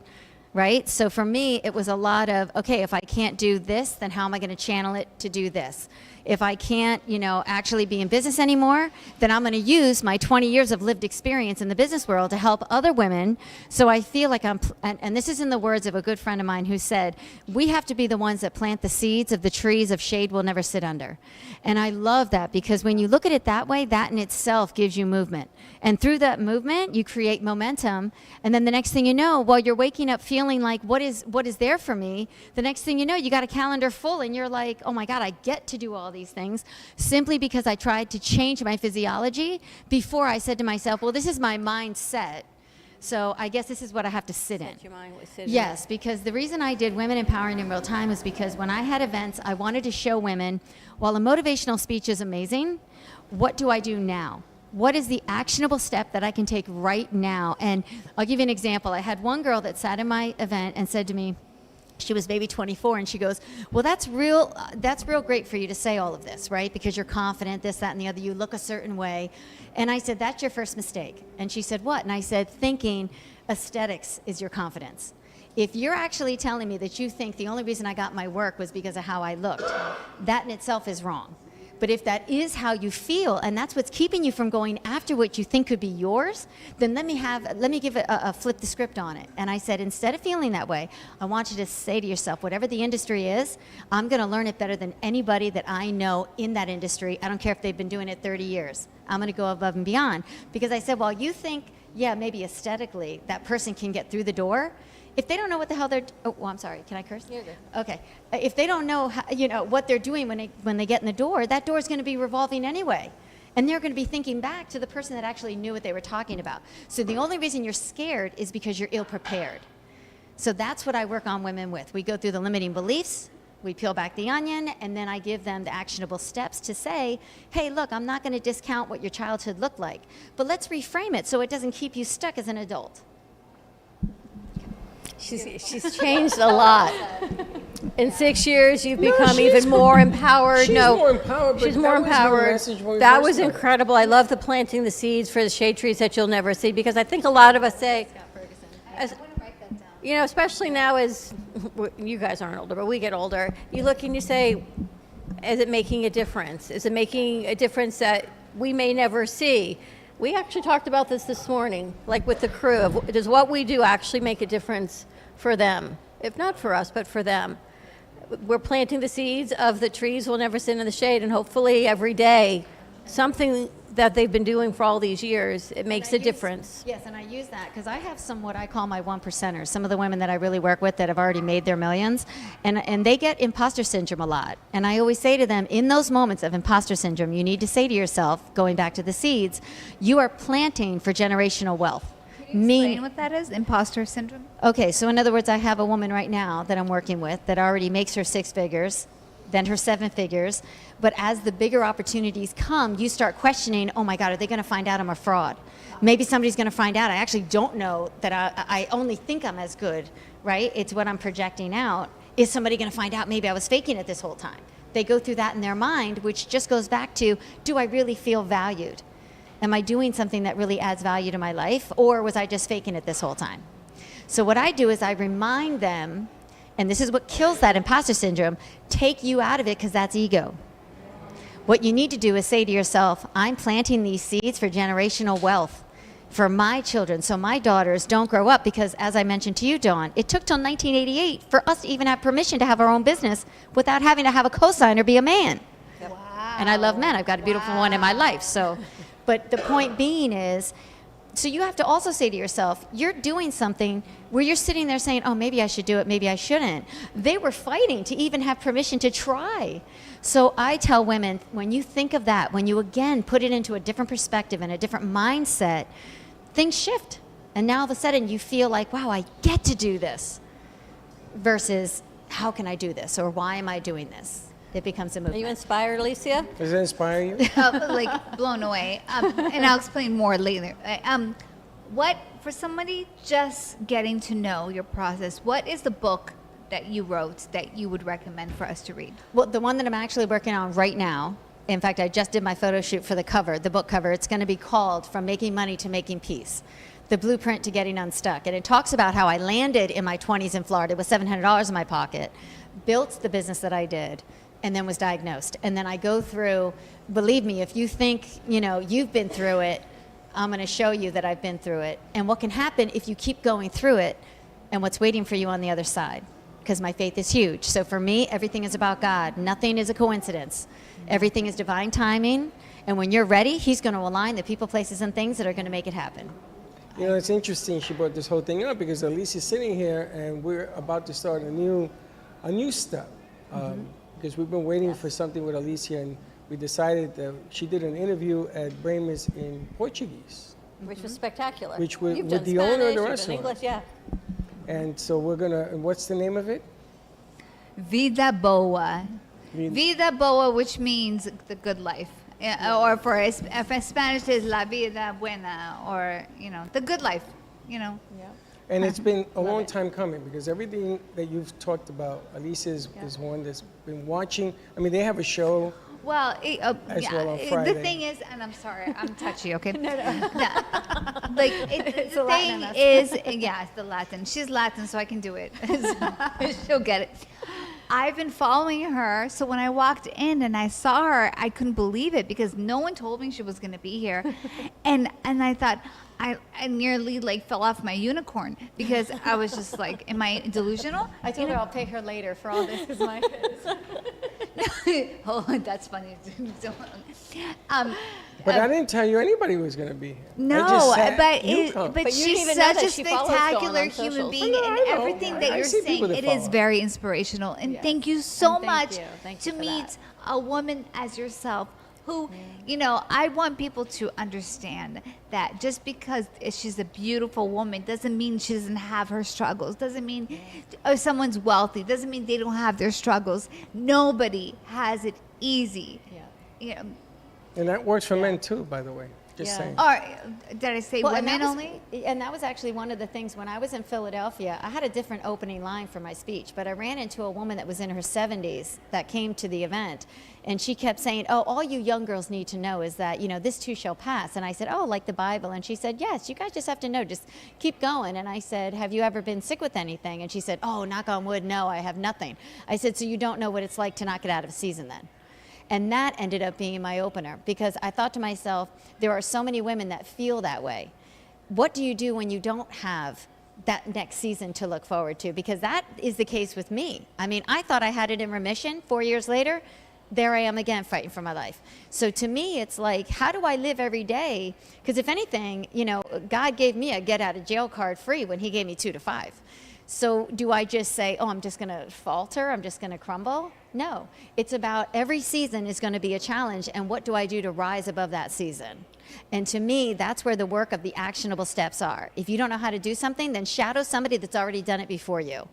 right? So for me, it was a lot of, okay, if I can't do this, then how am I going to channel it to do this? If I can't, actually be in business anymore, then I'm going to use my 20 years of lived experience in the business world to help other women. So I feel like and this is in the words of a good friend of mine who said, we have to be the ones that plant the seeds of the trees of shade we'll never sit under. And I love that because when you look at it that way, that in itself gives you movement. And through that movement, you create momentum. And then the next thing you know, while you're waking up feeling like, what is there for me? The next thing you know, you got a calendar full and you're like, oh my God, I get to do all these things simply because I tried to change my physiology before I said to myself, well, this is my mindset. So I guess this is what I have to sit in. Your mind was sitting. Yes, because the reason I did Women Empowering in Real Time is because when I had events, I wanted to show women, while a motivational speech is amazing, what do I do now? What is the actionable step that I can take right now? And I'll give you an example. I had one girl that sat in my event and said to me, she was maybe 24, and she goes, well, that's real great for you to say all of this, right? Because you're confident, this, that, and the other. You look a certain way. And I said, that's your first mistake. And she said, what? And I said, thinking aesthetics is your confidence. If you're actually telling me that you think the only reason I got my work was because of how I looked, that in itself is wrong. But if that is how you feel, and that's what's keeping you from going after what you think could be yours, then let me give a flip the script on it. And I said, instead of feeling that way, I want you to say to yourself, whatever the industry is, I'm going to learn it better than anybody that I know in that industry. I don't care if they've been doing it 30 years. I'm going to go above and beyond. Because I said, well, you think, yeah, maybe aesthetically that person can get through the door. if they don't know what the hell they're, oh, well, I'm sorry, can I curse? You're good. Okay. If they don't know, what they're doing when they get in the door, that door is going to be revolving anyway. And they're going to be thinking back to the person that actually knew what they were talking about. So the only reason you're scared is because you're ill prepared. So that's what I work on women with. We go through the limiting beliefs, we peel back the onion, and then I give them the actionable steps to say, hey, look, I'm not going to discount what your childhood looked like, but let's reframe it so it doesn't keep you stuck as an adult. She's changed a lot. In 6 years, you've become even more empowered. She's more empowered. She's more empowered. That was incredible. I love the planting the seeds for the shade trees that you'll never see, because I think a lot of us say, especially now as you guys aren't older, but we get older, you look and you say, is it making a difference? Is it making a difference that we may never see? We actually talked about this morning, like with the crew. Does what we do actually make a difference for them? If not for us, but for them. We're planting the seeds of the trees we'll never sit in the shade, and hopefully every day, something that they've been doing for all these years, it makes a difference. Yes, and I use that because I have some what I call my 1%ers, some of the women that I really work with that have already made their millions, and they get imposter syndrome a lot. And I always say to them, in those moments of imposter syndrome, you need to say to yourself, going back to the seeds, you are planting for generational wealth. Explain what that is, imposter syndrome? Okay, so in other words, I have a woman right now that I'm working with that already makes her 6 figures, then her 7 figures. But as the bigger opportunities come, you start questioning, oh my God, are they going to find out I'm a fraud? Maybe somebody's going to find out I actually don't know, that I only think I'm as good, right? It's what I'm projecting out. Is somebody going to find out maybe I was faking it this whole time? They go through that in their mind, which just goes back to, do I really feel valued? Am I doing something that really adds value to my life? Or was I just faking it this whole time? So what I do is I remind them, and this is what kills that imposter syndrome, take you out of it, because that's ego. What you need to do is say to yourself, I'm planting these seeds for generational wealth for my children, so my daughters don't grow up, because as I mentioned to you, Dawn, it took till 1988 for us to even have permission to have our own business without having to have a cosigner be a man. Wow. And I love men. I've got a beautiful one in my life. So, but the point being is, so you have to also say to yourself, you're doing something where you're sitting there saying, oh, maybe I should do it, maybe I shouldn't. They were fighting to even have permission to try. So I tell women, when you think of that, when you again put it into a different perspective and a different mindset, things shift. And now all of a sudden you feel like, wow, I get to do this, versus how can I do this, or why am I doing this? It becomes a movement. Are you inspired, Alicia? Does it inspire you? Like blown away. And I'll explain more later. What, for somebody just getting to know your process, what is the book that you wrote that you would recommend for us to read? Well, the one that I'm actually working on right now, in fact, I just did my photo shoot for the cover, the book cover. It's going to be called From Making Money to Making Peace, the blueprint to getting unstuck. And it talks about how I landed in my 20s in Florida with $700 in my pocket, built the business that I did, and then was diagnosed. And then I go through, believe me, if you think, you've been through it, I'm going to show you that I've been through it. And what can happen if you keep going through it, and what's waiting for you on the other side. Because my faith is huge. So for me, everything is about God. Nothing is a coincidence. Everything is divine timing. And when you're ready, He's going to align the people, places, and things that are going to make it happen. It's interesting she brought this whole thing up, because Alicia's sitting here and we're about to start a new step. Because we've been waiting for something with Alicia, and we decided that she did an interview at Brahma's in Portuguese. Which was spectacular. Which with You've done the owner of the Spanish, you've done restaurant. English, yeah. And so we're gonna, what's the name of it? Vida Boa. Vida Boa, which means the good life. Or for Spanish is La Vida Buena, or, the good life, Yeah. And it's been a long time coming, because everything that you've talked about, Alicia is one that's been watching. I mean, they have a show. Well, well on Friday. The thing is, and I'm sorry, I'm touchy, okay? No. The thing is, it's the Latin. She's Latin, so I can do it. She'll get it. I've been following her, so when I walked in and I saw her, I couldn't believe it, because no one told me she was going to be here. And I thought, I nearly fell off my unicorn, because I was just like, am I delusional? I told her I'll pay her later for all this, because my Oh, that's funny. But I didn't tell you anybody was going to be here. No, I just said, but you come. But you she's didn't even know such that a she follows Dawn spectacular on human socials. being, I know, and I know. everything that I you're see saying, people that it is follow. very inspirational. And thank you so And much thank you to for meet that. a woman as yourself. Who, you know, I want people to understand that just because she's a beautiful woman doesn't mean she doesn't have her struggles. Doesn't mean someone's wealthy. Doesn't mean they don't have their struggles. Nobody has it easy. You know, And that works for men too, by the way. Just saying. or did I say Well, women only? And that was actually one of the things when I was in Philadelphia. I had a different opening line for my speech, but I ran into a woman that was in her 70s that came to the event. And she kept saying, oh, all you young girls need to know is that, you know, this too shall pass. And I said, oh, like the Bible. And she said, yes, you guys just have to know, just keep going. And I said, have you ever been sick with anything? And she said, oh, knock on wood, no, I have nothing. I said, so you don't know what it's like to not get out of season then? And that ended up being my opener, because I thought to myself, there are so many women that feel that way. What do you do when you don't have that next season to look forward to? Because that is the case with me. I mean, I thought I had it in remission. 4 years later, there I am again fighting for my life. So to me, it's like, how do I live every day? Because if anything, you know, God gave me a get out of jail card free when he gave me 2 to 5. So do I just say, oh, I'm just going to falter, I'm just going to crumble? No. It's about every season is going to be a challenge, and what do I do to rise above that season? And to me, that's where the work of the actionable steps are. If you don't know how to do something, then shadow somebody that's already done it before you,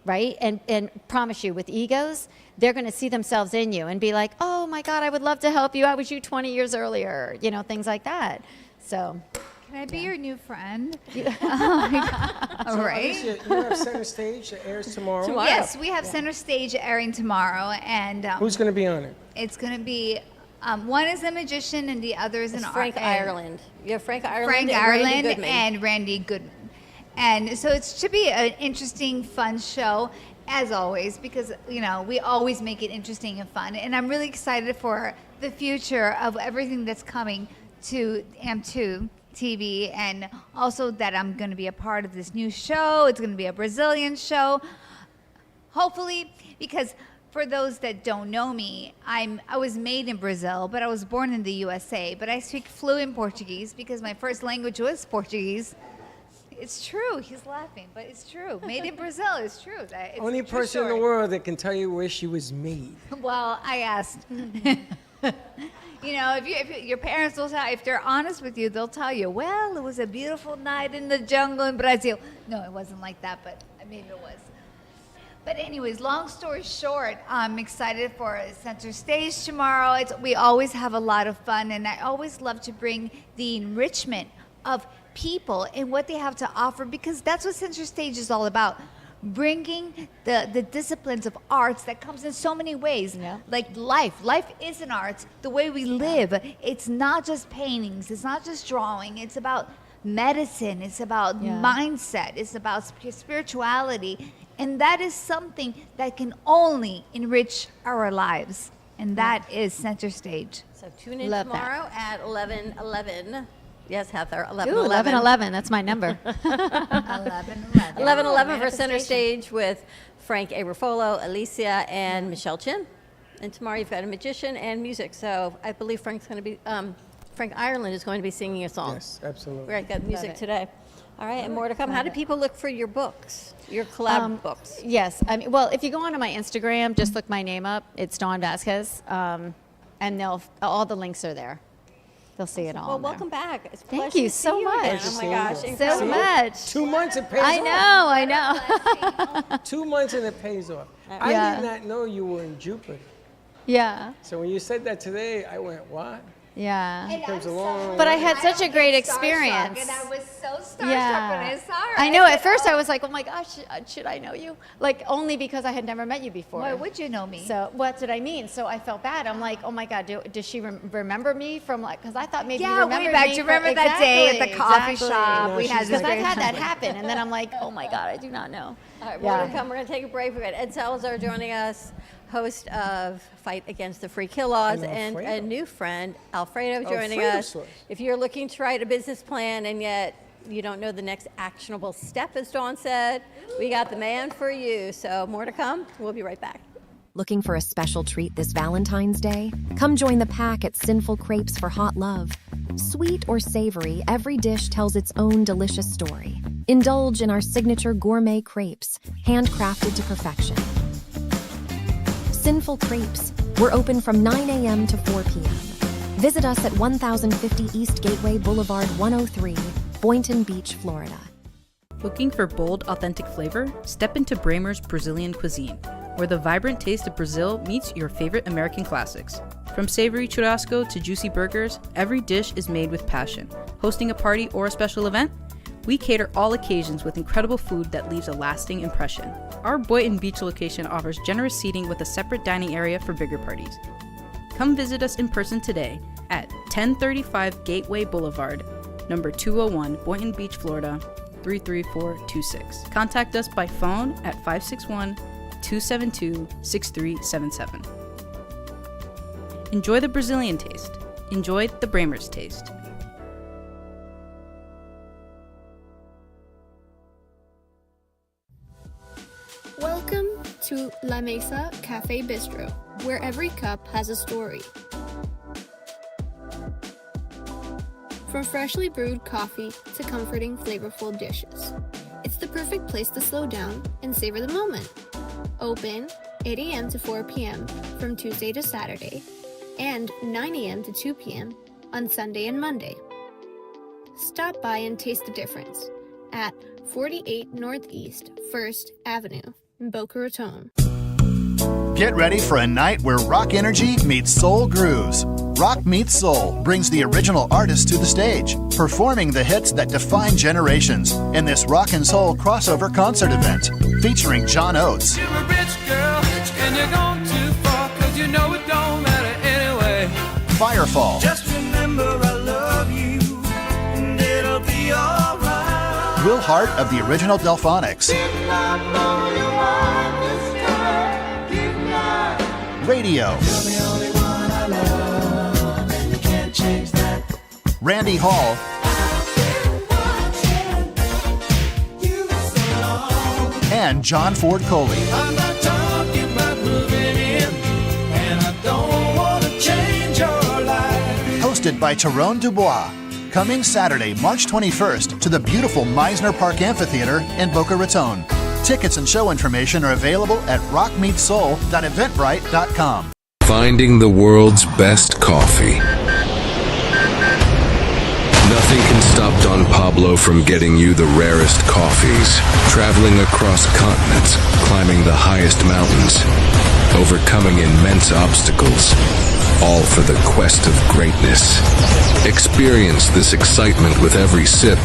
right? And promise you, with egos, they're going to see themselves in you and be like, oh my God, I would love to help you. I was you 20 years earlier, you know, things like that. So... Can I be your new friend? So, All right. Alicia, you have Center Stage that airs tomorrow. Yes, we have Center Stage airing tomorrow, and Who's going to be on it? it's going to be one is a magician and the other is It's an Frank Ireland. You have Frank Ireland Frank and Randy Ireland Goodman. and Randy Goodman. And so it should be an interesting, fun show, as always, because, you know, we always make it interesting and fun. And I'm really excited for the future of everything that's coming to AM2 TV, and also that I'm going to be a part of this new show. It's going to be a Brazilian show, hopefully, because for those that don't know me, I was made in Brazil, but I was born in the USA. But I speak fluent Portuguese because my first language was Portuguese. It's true. He's laughing, but it's true. Made in Brazil is true. It's Only a true person in the story. world that can tell you where she was made. Well, I asked. You know, if your parents will tell, if they're honest with you, they'll tell you, well, it was a beautiful night in the jungle in Brazil. No, it wasn't like that, but maybe it was. But anyways, long story short, I'm excited for Center Stage tomorrow. We always have a lot of fun, and I always love to bring the enrichment of people and what they have to offer, because that's what Center Stage is all about. Bringing the disciplines of arts that comes in so many ways, like life. Life is an art. The way we live, it's not just paintings, it's not just drawing, it's about medicine, it's about mindset, it's about spirituality, and that is something that can only enrich our lives, and that is Center Stage. So tune in Love tomorrow at 11:11. Yes, Heather, 11:11. Ooh, 11:11, that's my number. 11:11 for Center Stage with Frank Abrafolo, Alicia, and Michelle Chin. And tomorrow you've got a magician and music. So I believe Frank's going to be, Frank Ireland is going to be singing a song. Yes, absolutely. Right, got music today. All right, and more to come. How do people look for your books, your collab books? Yes, I mean, well, if you go onto my Instagram, just look my name up. It's Dawn Vasquez, and all the links are there. They'll see it all. Well, in there. welcome back. It's a Thank pleasure you to so see you much. again. Oh my gosh, So incredible. much. 2 months it pays I off. know. 2 months and it pays off. I Yeah. did not know you were in Jupiter. Yeah. So when you said that today, I went, what? Yeah. It comes along. But I had such a great Starstruck, experience. and I was so starstruck when I saw her. I know. said, At first, I was like, "Oh my gosh, should I know you?" Like only because I had never met you before. Why would you know me? So what did I mean? So I felt bad. I'm like, "Oh my God, does she remember me from like?" Because I thought maybe you Yeah, remembered way back. me Do you from- remember that day at the Exactly, coffee exactly. shop? We had this Because I've great had that time. happen, and then I'm like, "Oh my God, I do not know." All right, more to come. We're going to take a break. We've got Ed Salazar joining us, host of Fight Against the Free Kill Laws, and a new friend, Alfredo, joining us. If you're looking to write a business plan and yet you don't know the next actionable step, as Dawn said, we got the man for you. So more to come. We'll be right back. Looking for a special treat this Valentine's Day? Come join the pack at Sinful Crepes for hot love. Sweet or savory, every dish tells its own delicious story. Indulge in our signature gourmet crepes, handcrafted to perfection. Sinful Crepes. We're open from 9 a.m. to 4 p.m. Visit us at 1050 East Gateway Boulevard 103, Boynton Beach, Florida. Looking for bold, authentic flavor? Step into Bramer's Brazilian cuisine, where the vibrant taste of Brazil meets your favorite American classics. From savory churrasco to juicy burgers, every dish is made with passion. Hosting a party or a special event? We cater all occasions with incredible food that leaves a lasting impression. Our Boynton Beach location offers generous seating with a separate dining area for bigger parties. Come visit us in person today at 1035 Gateway Boulevard, number 201, Boynton Beach, Florida, 33426. Contact us by phone at 561-272-6377. Enjoy the Brazilian taste. Enjoy the Bramer's taste. Welcome to La Mesa Cafe Bistro, where every cup has a story. From freshly brewed coffee to comforting, flavorful dishes, it's the perfect place to slow down and savor the moment. Open 8 a.m. to 4 p.m. from Tuesday to Saturday, and 9 a.m. to 2 p.m. on Sunday and Monday. Stop by and taste the difference at 48 Northeast 1st Avenue in Boca Raton. Get ready for a night where rock energy meets soul grooves. Rock Meets Soul brings the original artists to the stage, performing the hits that define generations in this rock and soul crossover concert event featuring John Oates, You're a rich girl, and you're gone too far, 'cause you know it don't matter anyway. Firefall, Just remember I love you, and it'll be alright. Will Hart of the original Delphonics, Radio, You're the only one I love, and you can't change that. Randy Hall, and John Ford Coley. I'm not talking about moving in, and I don't want to change your life. Hosted by Tyrone Dubois. Coming Saturday, March 21st to the beautiful Meisner Park Amphitheater in Boca Raton. Tickets and show information are available at rockmeetsoul.eventbrite.com. Finding the world's best coffee. Nothing can stop Don Pablo from getting you the rarest coffees. Traveling across continents, climbing the highest mountains, overcoming immense obstacles, all for the quest of greatness. Experience this excitement with every sip.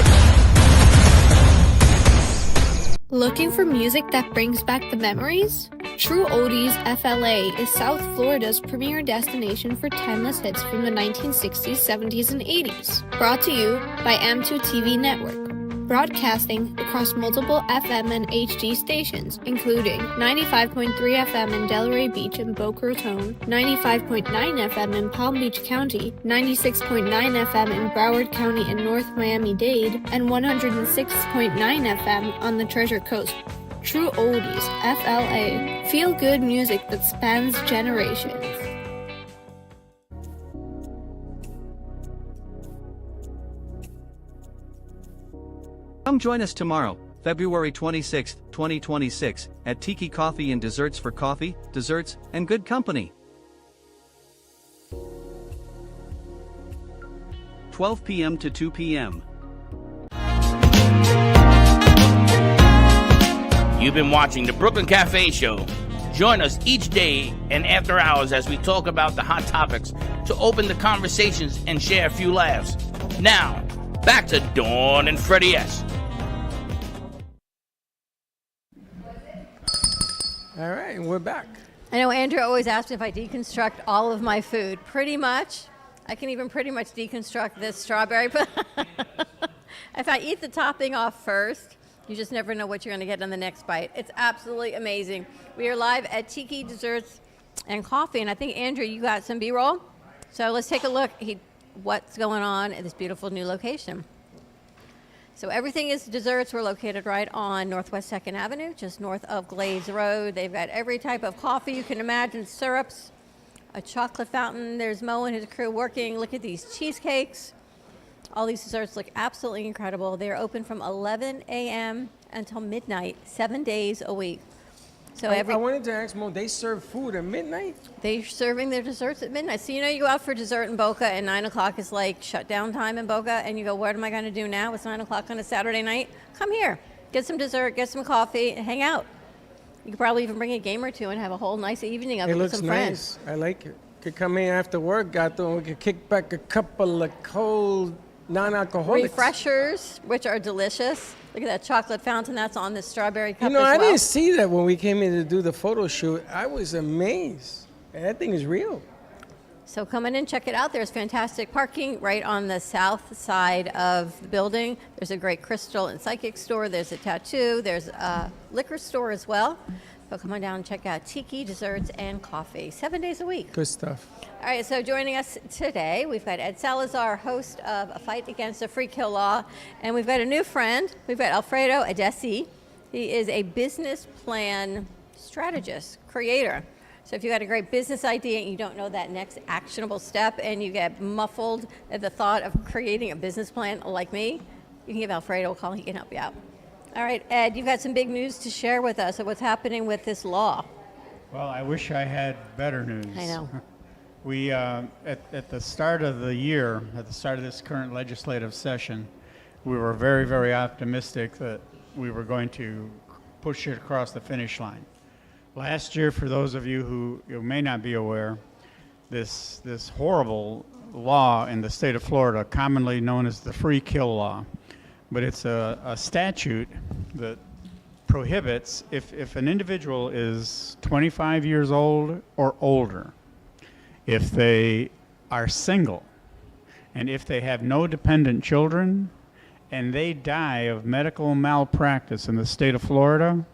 Looking for music that brings back the memories? True Oldies FLA is South Florida's premier destination for timeless hits from the 1960s, 70s, and 80s. Brought to you by M2 TV Network. Broadcasting across multiple FM and HD stations, including 95.3 FM in Delray Beach and Boca Raton, 95.9 FM in Palm Beach County, 96.9 FM in Broward County and North Miami-Dade, and 106.9 FM on the Treasure Coast. True Oldies, FLA. Feel good music that spans generations. Come join us tomorrow, February 26, 2026, at Tiki Coffee and Desserts for coffee, desserts, and good company. 12 p.m. to 2 p.m. You've been watching the Brooklyn Café Show. Join us each day and after hours as we talk about the hot topics to open the conversations and share a few laughs. Now, back to Dawn and Freddie S. All right, and we're back. I know Andrew always asks me if I deconstruct all of my food. Pretty much. I can even pretty much deconstruct this strawberry. But if I eat the topping off first, you just never know what you're going to get on the next bite. It's absolutely amazing. We are live at Tiki Desserts and Coffee, and I think, Andrew, you got some B-roll? So let's take a look what's going on at this beautiful new location. So everything is desserts. We're located right on Northwest 2nd Avenue, just north of Glades Road. They've got every type of coffee you can imagine, syrups, a chocolate fountain. There's Mo and his crew working. Look at these cheesecakes. All these desserts look absolutely incredible. They're open from 11 a.m. until midnight, 7 days a week. So I wanted to ask Mo, they serve food at midnight? They're serving their desserts at midnight. So, you go out for dessert in Boca, and 9 o'clock is like shutdown time in Boca, and you go, what am I going to do now? It's 9 o'clock on a Saturday night. Come here. Get some dessert, get some coffee, and hang out. You could probably even bring a game or two and have a whole nice evening of it with some friends. It looks nice. I like it. Could come in after work, Gato, and we could kick back a couple of cold non-alcoholics. Refreshers, which are delicious. Look at that chocolate fountain that's on this strawberry cup I didn't see that when we came in to do the photo shoot. I was amazed. That thing is real. So come in and check it out. There's fantastic parking right on the south side of the building. There's a great crystal and psychic store. There's a tattoo. There's a liquor store as well. So come on down and check out Tiki Desserts and Coffee, 7 days a week. Good stuff. All right, so joining us today, we've got Ed Salazar, host of A Fight Against the Free Kill Law, and we've got a new friend. We've got Alfredo Adessi. He is a business plan strategist, creator. So if you've got a great business idea and you don't know that next actionable step and you get muffled at the thought of creating a business plan like me, you can give Alfredo a call. He can help you out. All right, Ed, you've got some big news to share with us of what's happening with this law. Well, I wish I had better news. I know. We, at the start of the year, at the start of this current legislative session, we were very, very optimistic that we were going to push it across the finish line. Last year, for those of you who may not be aware, this horrible law in the state of Florida, commonly known as the Free Kill Law, but it's a statute that prohibits, if an individual is 25 years old or older, if they are single, and if they have no dependent children, and they die of medical malpractice in the state of Florida,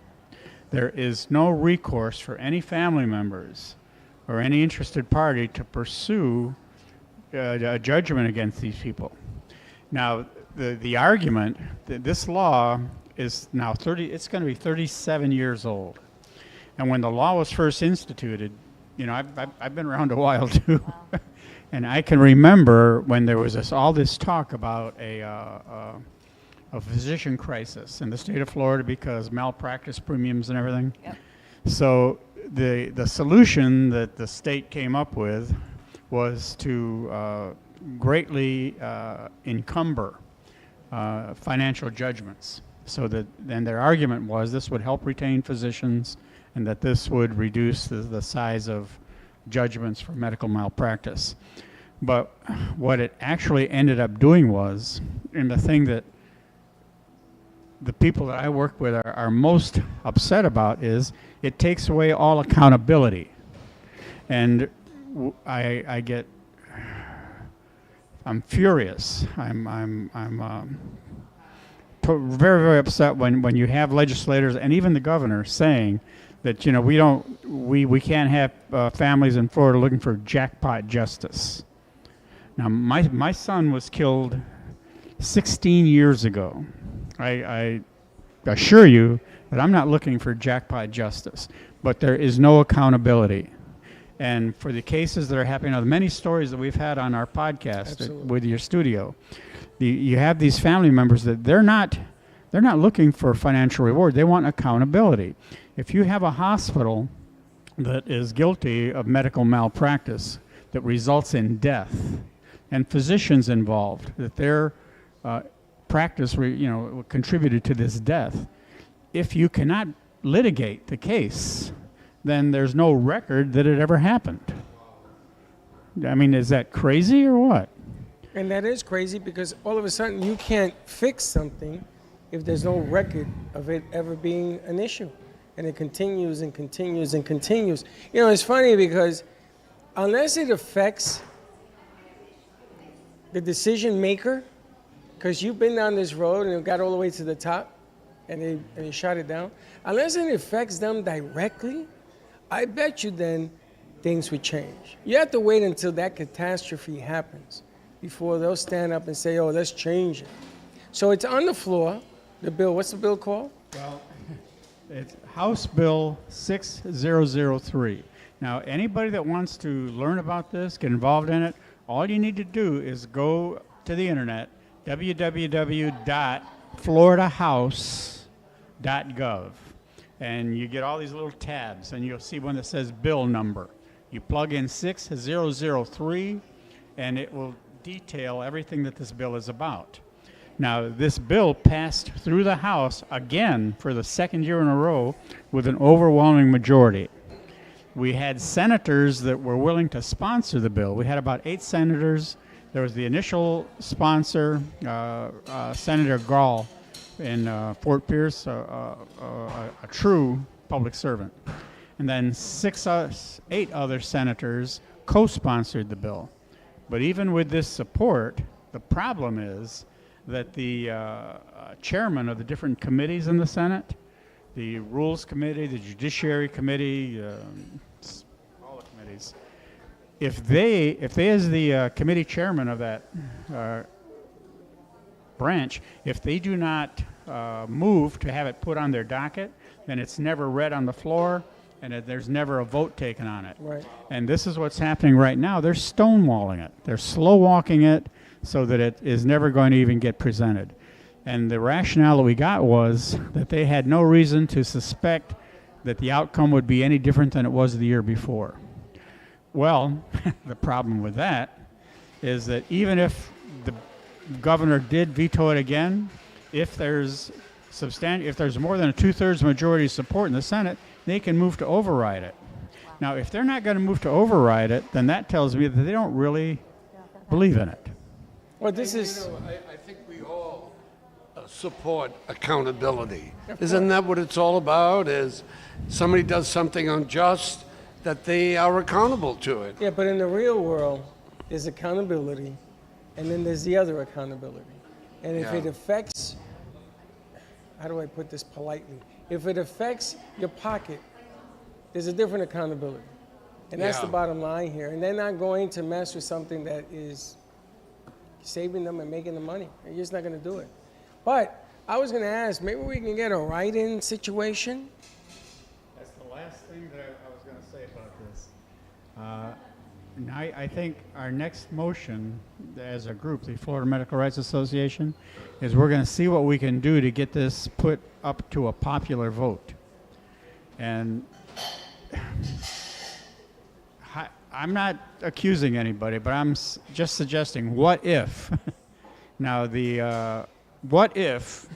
there is no recourse for any family members or any interested party to pursue a judgment against these people. Now, the argument that this law is now it's going to be 37 years old. And when the law was first instituted, I've been around a while too. Wow. And I can remember when there was all this talk about a physician crisis in the state of Florida because malpractice premiums and everything. Yep. So the solution that the state came up with was to greatly encumber financial judgments. So that then their argument was this would help retain physicians and that this would reduce the size of judgments for medical malpractice. But what it actually ended up doing was, and the thing that the people that I work with are most upset about is it takes away all accountability. And I'm furious. I'm very, very upset when you have legislators and even the governor saying that we can't have families in Florida looking for jackpot justice. Now my son was killed 16 years ago. I assure you that I'm not looking for jackpot justice, but there is no accountability. And for the cases that are happening, the many stories that we've had on our podcast with your studio, you have these family members that they're not looking for financial reward. They want accountability. If you have a hospital that is guilty of medical malpractice that results in death, and physicians involved, that their practice contributed to this death, if you cannot litigate the case, then there's no record that it ever happened. I mean, is that crazy or what? And that is crazy because all of a sudden you can't fix something if there's no record of it ever being an issue. And it continues and continues and continues. It's funny because unless it affects the decision maker, because you've been down this road and it got all the way to the top and they shot it down, unless it affects them directly, I bet you then things would change. You have to wait until that catastrophe happens before they'll stand up and say, oh, let's change it. So it's on the floor, the bill. What's the bill called? Well, it's House Bill 6003. Now, anybody that wants to learn about this, get involved in it, all you need to do is go to the internet, www.floridahouse.gov, and you get all these little tabs, and you'll see one that says bill number. You plug in 6003, and it will detail everything that this bill is about. Now, this bill passed through the House again for the second year in a row with an overwhelming majority. We had senators that were willing to sponsor the bill. We had about 8 senators. There was the initial sponsor, Senator Gall in Fort Pierce, a true public servant. And then 8 other senators co-sponsored the bill. But even with this support, the problem is that the chairman of the different committees in the Senate, the Rules Committee, the Judiciary Committee, all the committees, if they as the committee chairman of that branch, if they do not move to have it put on their docket, then it's never read on the floor, and there's never a vote taken on it. Right. And this is what's happening right now. They're stonewalling it. They're slow walking it so that it is never going to even get presented. And the rationale that we got was that they had no reason to suspect that the outcome would be any different than it was the year before. Well, the problem with that is that even if the governor did veto it again, if there's more than a 2/3 majority support in the Senate, they can move to override it. Now, if they're not going to move to override it, then that tells me that they don't really believe in it. Well, this is. I think we all support accountability. Isn't that what it's all about? Is somebody does something unjust, that they are accountable to it. Yeah, but in the real world, there's accountability, and then there's the other accountability. And if it affects, how do I put this politely? If it affects your pocket, there's a different accountability. And that's the bottom line here. And they're not going to mess with something that is saving them and making them money. They're just not going to do it. But I was going to ask, maybe we can get a write-in situation? That's the last thing that I was going to say about this. I think our next motion as a group, the Florida Medical Rights Association, is we're going to see what we can do to get this put up to a popular vote. And I'm not accusing anybody, but I'm just suggesting, what if? Now, what if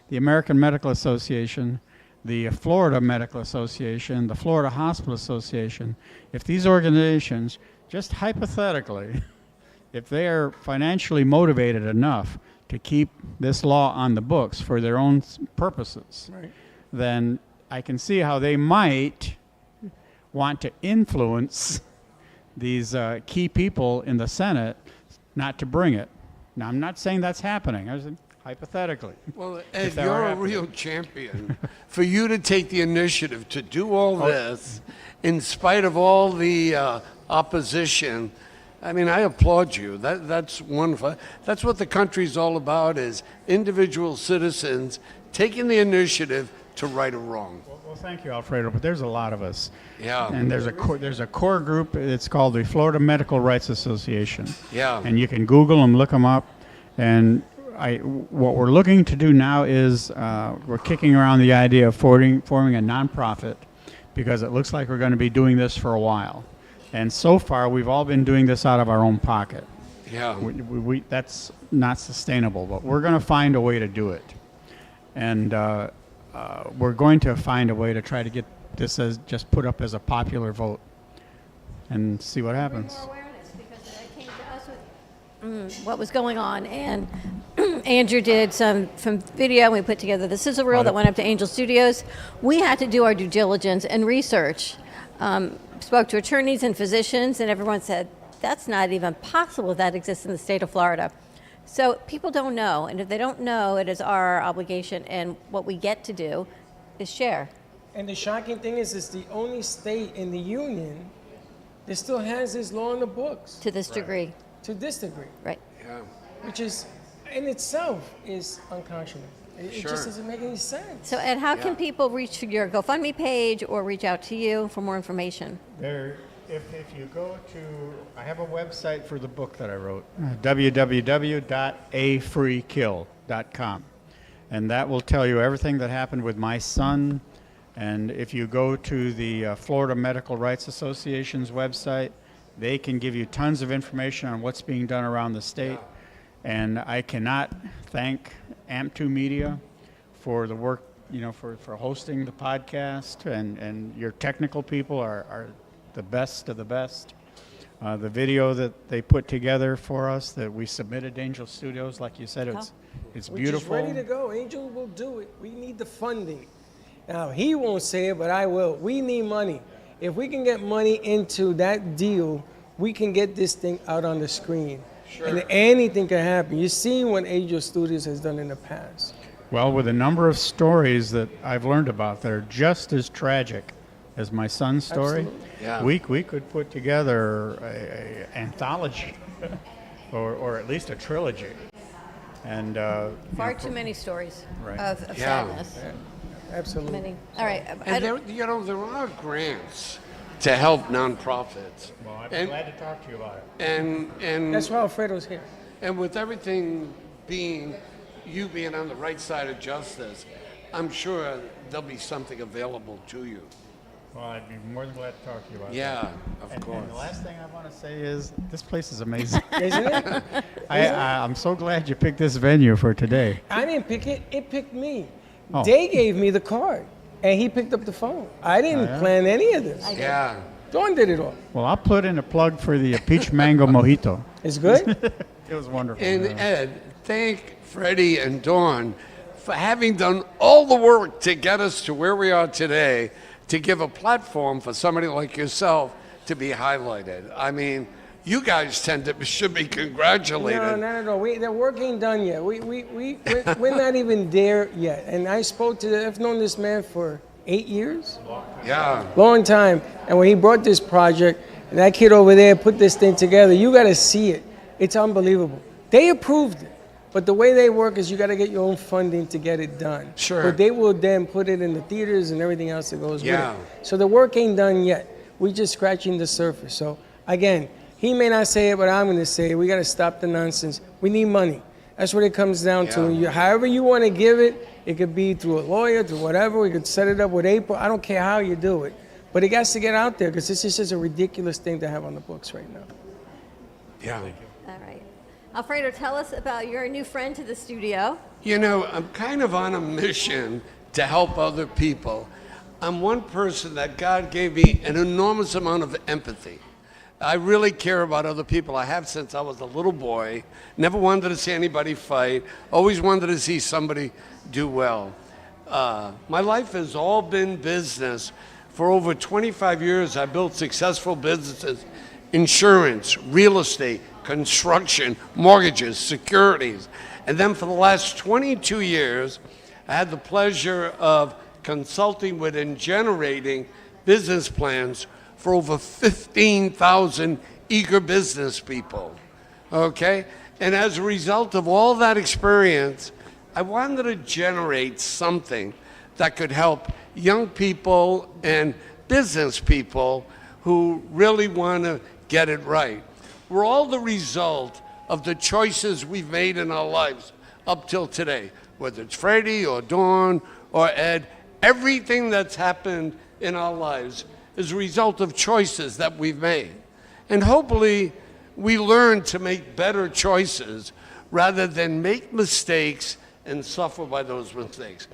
the American Medical Association, the Florida Medical Association, the Florida Hospital Association, if these organizations, just hypothetically, if they are financially motivated enough to keep this law on the books for their own purposes, then I can see how they might want to influence these key people in the Senate not to bring it. Now, I'm not saying that's happening. I said hypothetically. Well, Ed, you're a real champion. For you to take the initiative to do all this, in spite of all the opposition, I mean, I applaud you. That's wonderful. That's what the country's all about, is individual citizens taking the initiative to right a wrong. Well, thank you, Alfredo, but there's a lot of us. Yeah. And there's a core group. It's called the Florida Medical Rights Association. Yeah. And you can Google them, look them up. And what we're looking to do now is we're kicking around the idea of forming a nonprofit, because it looks like we're going to be doing this for a while. And so far, we've all been doing this out of our own pocket. Yeah. That's not sustainable, but we're going to find a way to do it. And we're going to find a way to try to get this as just put up as a popular vote and see what happens. More awareness, because it came to us with what was going on, and Andrew did some video. We put together the sizzle reel that went up to Angel Studios. We had to do our due diligence and research. Spoke to attorneys and physicians, and everyone said that's not even possible that exists in the state of Florida. So people don't know, and if they don't know, it is our obligation, and what we get to do is share. And the shocking thing is, it's the only state in the union that still has this law in the books. To this degree. To this degree. Right. Yeah. Which is in itself is unconscionable. It Sure. just doesn't make any sense. So, Ed, how can Yeah. people reach your GoFundMe page or reach out to you for more information? If you go to, I have a website for the book that I wrote, www.afreekill.com. And that will tell you everything that happened with my son. And if you go to the Florida Medical Rights Association's website, they can give you tons of information on what's being done around the state. And I cannot thank AMP2 Media for the work, for hosting the podcast, and your technical people are the best of the best. The video that they put together for us that we submitted to Angel Studios, like you said, it's beautiful. Which is ready to go. Angel will do it. We need the funding. Now, he won't say it, but I will. We need money. If we can get money into that deal, we can get this thing out on the screen. Sure. And anything can happen. You've seen what Angel Studios has done in the past. Well, with a number of stories that I've learned about that are just as tragic as my son's story, Yeah. we could put together a anthology or at least a trilogy. And Far too many stories Right. of Yeah. sadness. Absolutely. Many. All right. And there are grants to help nonprofits. Well, I'd be glad to talk to you about it. And That's why Alfredo's here. And with everything being on the right side of justice, I'm sure there'll be something available to you. Well, I'd be more than glad to talk to you about Yeah, that. of course. And the last thing I want to say is this place is amazing. Isn't it? I'm so glad you picked this venue for today. I didn't pick it. It picked me. Oh. They gave me the card, and he picked up the phone. I didn't plan any of this. Yeah. Dawn did it all. Well, I'll put in a plug for the peach mango mojito. It's good? It was wonderful. And yeah. Ed, thank Freddie and Dawn for having done all the work to get us to where we are today, to give a platform for somebody like yourself to be highlighted. I mean, you guys should be congratulated. No, not at all. The work ain't done yet. We're not even there yet. And I I've known this man for 8 years. Yeah. Long time. And when he brought this project, and that kid over there put this thing together, you got to see it. It's unbelievable. They approved it. But the way they work is you got to get your own funding to get it done. Sure. But they will then put it in the theaters and everything else that goes Yeah. with it. So the work ain't done yet. We're just scratching the surface. So again, he may not say it, but I'm going to say it. We got to stop the nonsense. We need money. That's what it comes down to. However you want to give it, it could be through a lawyer, through whatever. We could set it up with April. I don't care how you do it. But it has to get out there because this is just a ridiculous thing to have on the books right now. Yeah. All right. Alfredo, tell us about your new friend to the studio. You know, I'm kind of on a mission to help other people. I'm one person that God gave me an enormous amount of empathy. I really care about other people. I have since I was a little boy. Never wanted to see anybody fight. Always wanted to see somebody do well. My life has all been business. For over 25 years, I built successful businesses, insurance, real estate, construction, mortgages, securities. And then for the last 22 years, I had the pleasure of consulting with and generating business plans for over 15,000 eager business people, okay? And as a result of all that experience, I wanted to generate something that could help young people and business people who really want to get it right. We're all the result of the choices we've made in our lives up till today, whether it's Freddie or Dawn or Ed. Everything that's happened in our lives is a result of choices that we've made. And hopefully we learn to make better choices rather than make mistakes and suffer by those mistakes.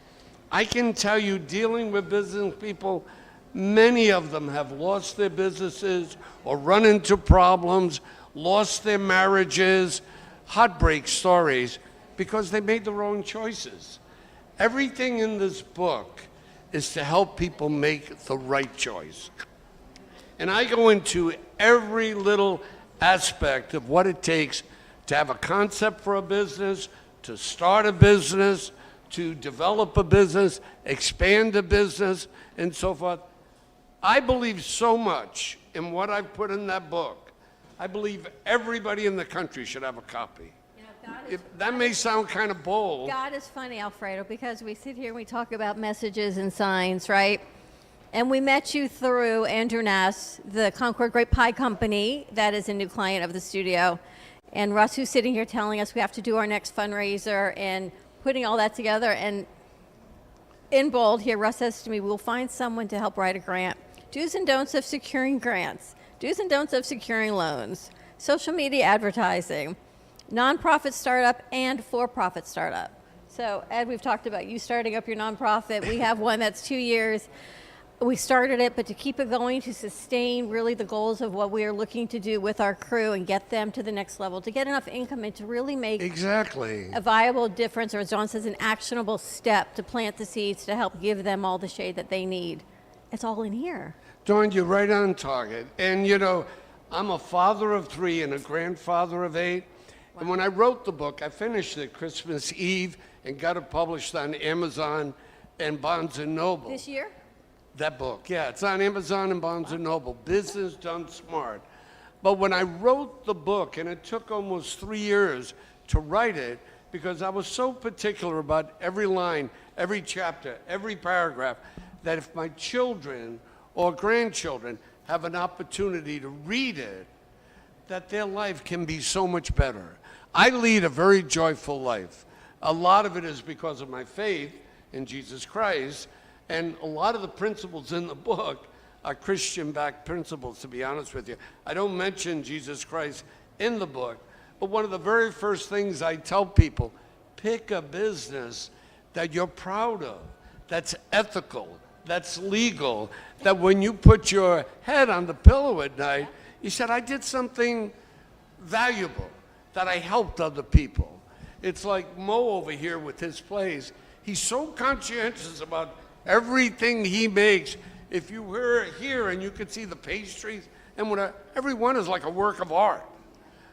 I can tell you, dealing with business people, many of them have lost their businesses or run into problems, lost their marriages, heartbreak stories, because they made the wrong choices. Everything in this book is to help people make the right choice. And I go into every little aspect of what it takes to have a concept for a business, to start a business, to develop a business, expand a business, and so forth. I believe so much in what I've put in that book. I believe everybody in the country should have a copy. That may sound kind of bold. God is funny, Alfredo, because we sit here and we talk about messages and signs, right? And we met you through Andrew Ness, the Concord Great Pie Company, that is a new client of the studio. And Russ, who's sitting here telling us we have to do our next fundraiser and putting all that together. And in bold here, Russ says to me, we'll find someone to help write a grant. Do's and don'ts of securing grants. Do's and don'ts of securing loans. Social media advertising. Nonprofit startup and for-profit startup. So, Ed, we've talked about you starting up your nonprofit. We have one that's 2 years. We started it, but to keep it going, to sustain really the goals of what we are looking to do with our crew and get them to the next level, to get enough income and to really make a viable difference, or as John says, an actionable step to plant the seeds to help give them all the shade that they need. It's all in here. Dawn, you're right on target. And, you know, I'm a father of 3 and a grandfather of 8. Wow. And when I wrote the book, I finished it Christmas Eve and got it published on Amazon and Barnes & Noble. This year? That book, yeah, it's on Amazon and Barnes & Noble, Business Done Smart. But when I wrote the book, and it took almost 3 years to write it, because I was so particular about every line, every chapter, every paragraph, that if my children or grandchildren have an opportunity to read it, that their life can be so much better. I lead a very joyful life. A lot of it is because of my faith in Jesus Christ. And a lot of the principles in the book are Christian-backed principles, to be honest with you. I don't mention Jesus Christ in the book, but one of the very first things I tell people, pick a business that you're proud of, that's ethical, that's legal, that when you put your head on the pillow at night, you said, I did something valuable, that I helped other people. It's like Mo over here with his place. He's so conscientious about everything he makes. If you were here and you could see the pastries, and every one is like a work of art,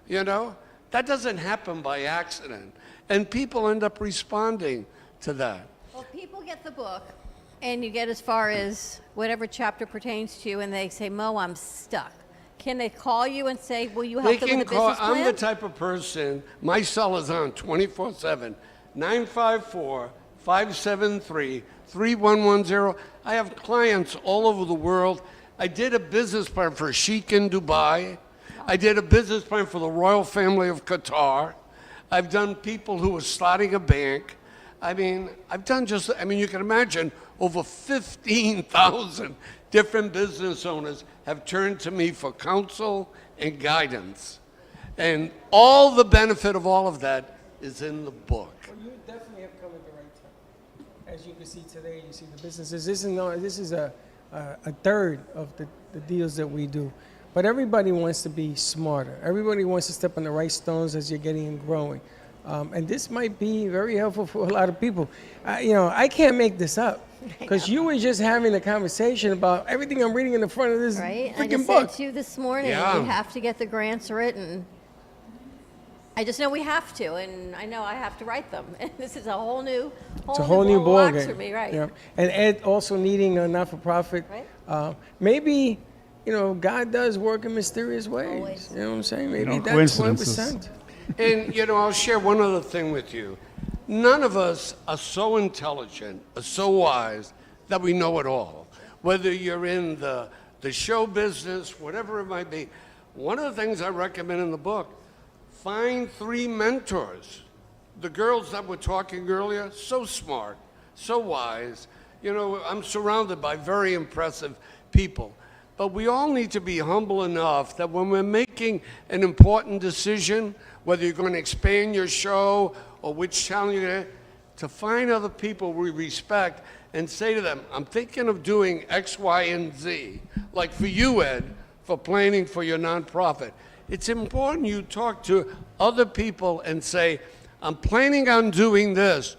you know? That doesn't happen by accident. And people end up responding to that. Well, people get the book, and you get as far as whatever chapter pertains to you, and they say, Mo, I'm stuck. Can they call you and say, will you help them with a business plan? I'm the type of person, my cell is on 24/7, 954-573-3110. I have clients all over the world. I did a business plan for a sheik in Dubai. I did a business plan for the royal family of Qatar. I've done people who are starting a bank. I mean, I've done you can imagine over 15,000 different business owners have turned to me for counsel and guidance. And all the benefit of all of that is in the book. Well, you definitely have come at the right time. As you can see today, you see the businesses. This is a third of the deals that we do. But everybody wants to be smarter. Everybody wants to step on the right stones as you're getting and growing. And this might be very helpful for a lot of people. I can't make this up. Because you were just having a conversation about everything I'm reading in the front of this freaking book. I just said to you this morning, we have to get the grants written. I just know we have to, and I know I have to write them. And this is a whole new ball game for me, right? Yeah. And Ed also needing a not-for-profit. Right. Maybe, God does work in mysterious ways. Always. You know what I'm saying? Maybe that's 1%. And, I'll share one other thing with you. None of us are so intelligent, or so wise, that we know it all. Whether you're in the show business, whatever it might be. One of the things I recommend in the book, find 3 mentors. The girls that were talking earlier, so smart, so wise. I'm surrounded by very impressive people. But we all need to be humble enough that when we're making an important decision, whether you're going to expand your show or which channel you're going to find other people we respect and say to them, I'm thinking of doing X, Y, and Z. Like for you, Ed, for planning for your nonprofit. It's important you talk to other people and say, I'm planning on doing this.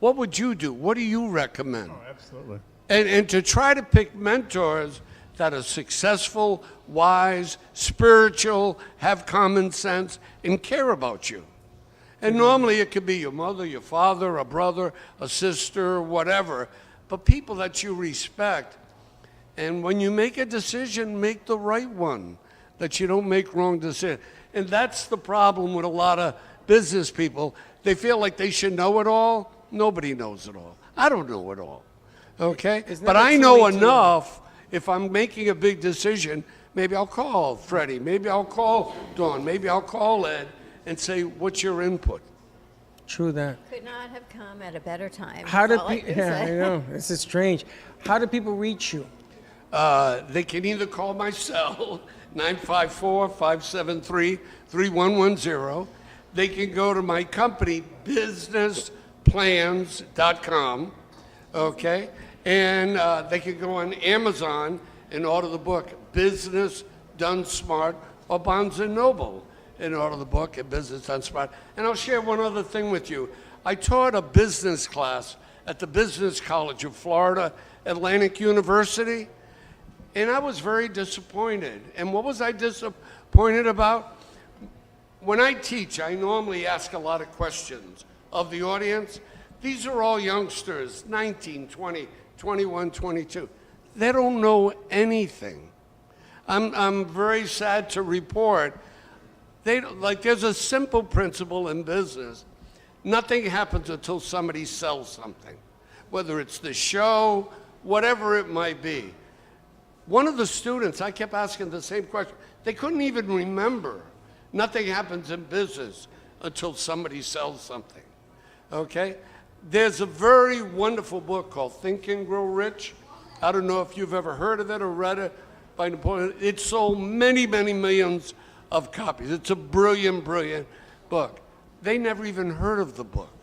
What would you do? What do you recommend? Oh, absolutely. And to try to pick mentors that are successful, wise, spiritual, have common sense, and care about you. And normally it could be your mother, your father, a brother, a sister, whatever, but people that you respect. And when you make a decision, make the right one, that you don't make wrong decisions. And that's the problem with a lot of business people, they feel like they should know it all. Nobody knows it all. I don't know it all, okay? But I know enough. If I'm making a big decision, maybe I'll call Freddie, maybe I'll call Dawn, maybe I'll call Ed and say, what's your input? True that. Could not have come at a better time. How do That's all I people? can Yeah, say. I know. This is strange. How do people reach you? They can either call my cell, 954-573-3110. They can go to my company, businessplans.com, okay? And they can go on Amazon and order the book, Business Done Smart, or Barnes & Noble and order the book at Business Done Smart. And I'll share one other thing with you. I taught a business class at the Business College of Florida, Atlantic University, and I was very disappointed. And what was I disappointed about? When I teach, I normally ask a lot of questions of the audience. These are all youngsters, 19, 20, 21, 22. They don't know anything. I'm very sad to report. There's a simple principle in business. Nothing happens until somebody sells something, whether it's the show, whatever it might be. One of the students, I kept asking the same question. They couldn't even remember. Nothing happens in business until somebody sells something, okay? There's a very wonderful book called Think and Grow Rich. I don't know if you've ever heard of it or read it by Napoleon. It sold many, many millions of copies. It's a brilliant, brilliant book. They never even heard of the book.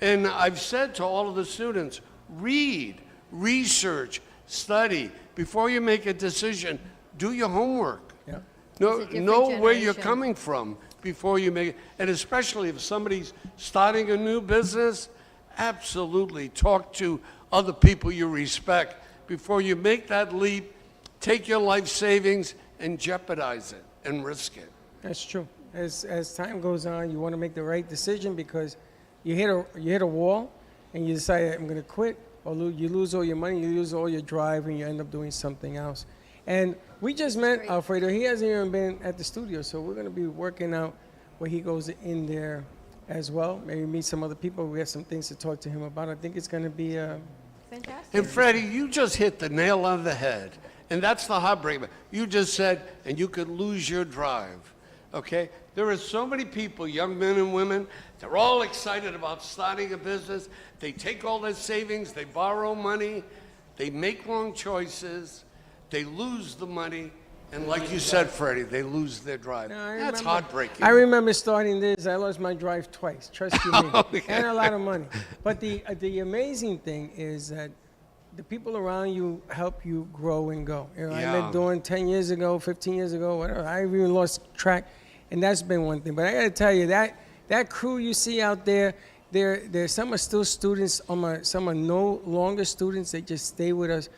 And I've said to all of the students, read, research, study. Before you make a decision, do your homework. Yeah. Know where you're coming from before you make it. And especially if somebody's starting a new business, absolutely talk to other people you respect before you make that leap. Take your life savings and jeopardize it and risk it. That's true. As time goes on, you want to make the right decision because you hit a wall and you decide, I'm going to quit, or you lose all your money, you lose all your drive, and you end up doing something else. And we just met Alfredo. He hasn't even been at the studio, so we're going to be working out where he goes in there as well. Maybe meet some other people. We have some things to talk to him about. I think it's going to be fantastic. And Freddie, you just hit the nail on the head. And that's the heartbreak. You just said, and you could lose your drive, okay? There are so many people, young men and women, they're all excited about starting a business. They take all their savings, they borrow money, they make wrong choices, they lose the money, and like you said, Freddie, they lose their drive. That's heartbreaking. I remember starting this. I lost my drive twice, trust you me, and a lot of money. But the amazing thing is that the people around you help you grow and go. You know, I met Dawn 10 years ago, 15 years ago, whatever. I even lost track, and that's been one thing. But I got to tell you, that crew you see out there, some are still students, some are no longer students. They just stay with us.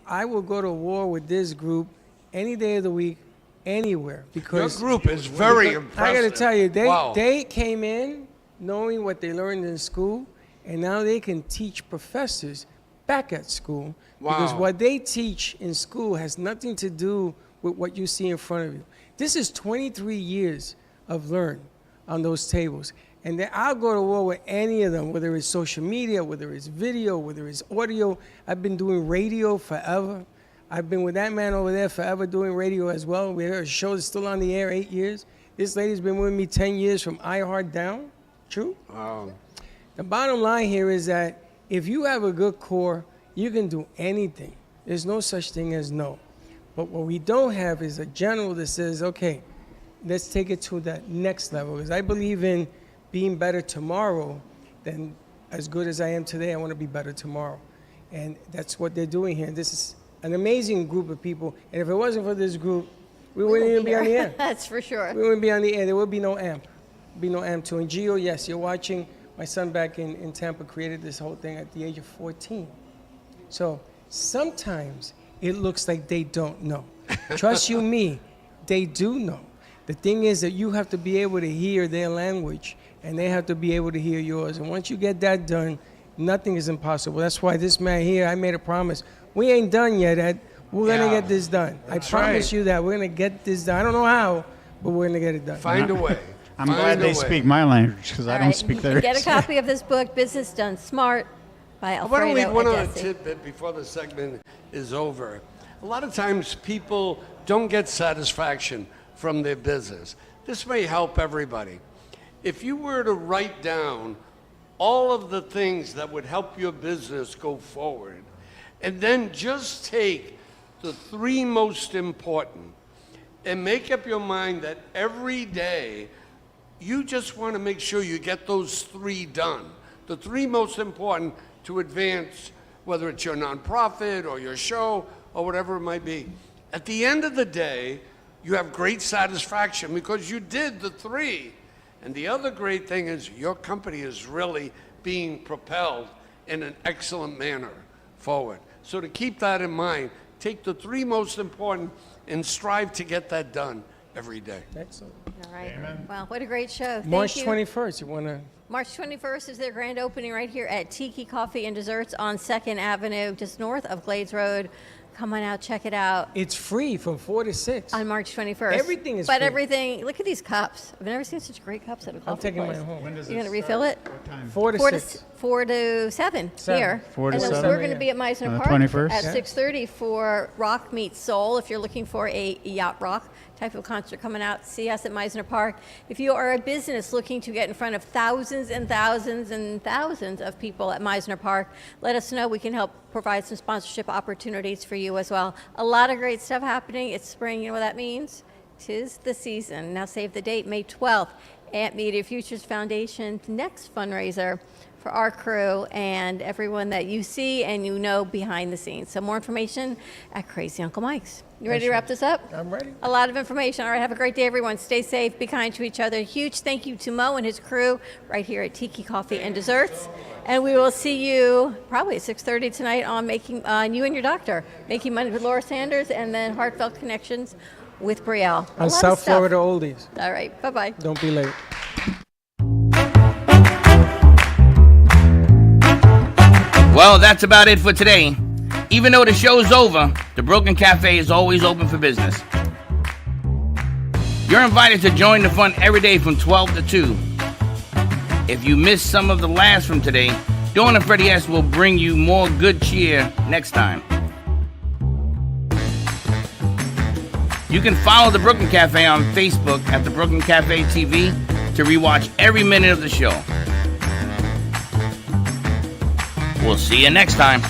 I will go to war with this group any day of the week, anywhere. Because your group is very impressive. I got to tell you, they came in knowing what they learned in school, and now they can teach professors back at school. Because what they teach in school has nothing to do with what you see in front of you. This is 23 years of learning on those tables. And then I'll go to war with any of them, whether it's social media, whether it's video, whether it's audio. I've been doing radio forever. I've been with that man over there forever doing radio as well. We have a show that's still on the air 8 years. This lady's been with me 10 years from iHeart down. True? Wow. The bottom line here is that if you have a good core, you can do anything. There's no such thing as no. But what we don't have is a general that says, okay, let's take it to that next level. Because I believe in being better tomorrow than as good as I am today. I want to be better tomorrow. And that's what they're doing here. This is an amazing group of people. And if it wasn't for this group, we wouldn't even be on the air. That's for sure. We wouldn't be on the air. There would be no AMP. Be no AMP2. And Gio, yes, you're watching. My son back in Tampa created this whole thing at the age of 14. So sometimes it looks like they don't know. Trust you me, they do know. The thing is that you have to be able to hear their language, and they have to be able to hear yours. And once you get that done, nothing is impossible. That's why this man here, I made a promise. We ain't done yet, Ed. We're going to get this done. I promise you that. We're going to get this done. I don't know how, but we're going to get it done. Find a way. I'm glad they speak my language because I don't speak theirs. Get a copy of this book, Business Done Smart, by Alfredo Adessi. I want to leave one other tidbit before the segment is over. A lot of times people don't get satisfaction from their business. This may help everybody. If you were to write down all of the things that would help your business go forward, and then just take the 3 most important and make up your mind that every day you just want to make sure you get those 3 done. The 3 most important to advance, whether it's your nonprofit or your show or whatever it might be. At the end of the day, you have great satisfaction because you did the 3. And the other great thing is your company is really being propelled in an excellent manner forward. So to keep that in mind, take the 3 most important and strive to get that done every day. Excellent. All right. Wow, what a great show. Thank March you. 21st, you want to... March 21st is their grand opening right here at Tiki Coffee and Desserts on 2nd Avenue, just north of Glades Road. Come on out, check it out. It's free from 4 to 6. On March 21st. Everything is But free. everything, look at these cups. I've never seen such great cups at a coffee I'm taking place. mine home. When does You're it going to start? refill it? What time? 4 to 6. 4 to 7 here. 4 to and then 7? we're going to be at Meisner On the Park 21st? at Yeah. 6:30 for Rock Meets Soul. If you're looking for a yacht rock type of concert coming out, see us at Meisner Park. If you are a business looking to get in front of thousands and thousands and thousands of people at Meisner Park, let us know. We can help provide some sponsorship opportunities for you as well. A lot of great stuff happening. It's spring. You know what that means? 'Tis the season. Now save the date, May 12th, Ant Media Futures Foundation's next fundraiser for our crew and everyone that you see and you know behind the scenes. So more information at Crazy Uncle Mike's. You ready to wrap this up? I'm ready. A lot of information. All right, have a great day, everyone. Stay safe, be kind to each other. Huge thank you to Mo and his crew right here at Tiki Coffee and Desserts. And we will see you probably at 6:30 tonight on Making You and Your Doctor, Making Money with Laura Sanders, and then Heartfelt Connections with Brielle. On South Florida Oldies. All right, bye-bye. Don't be late. Well, that's about it for today. Even though the show's over, the Brooklyn Café is always open for business. You're invited to join the fun every day from 12 to 2. If you missed some of the laughs from today, Dawn and Freddie S. will bring you more good cheer next time. You can follow the Brooklyn Café on Facebook at the Brooklyn Café TV to rewatch every minute of the show. We'll see you next time.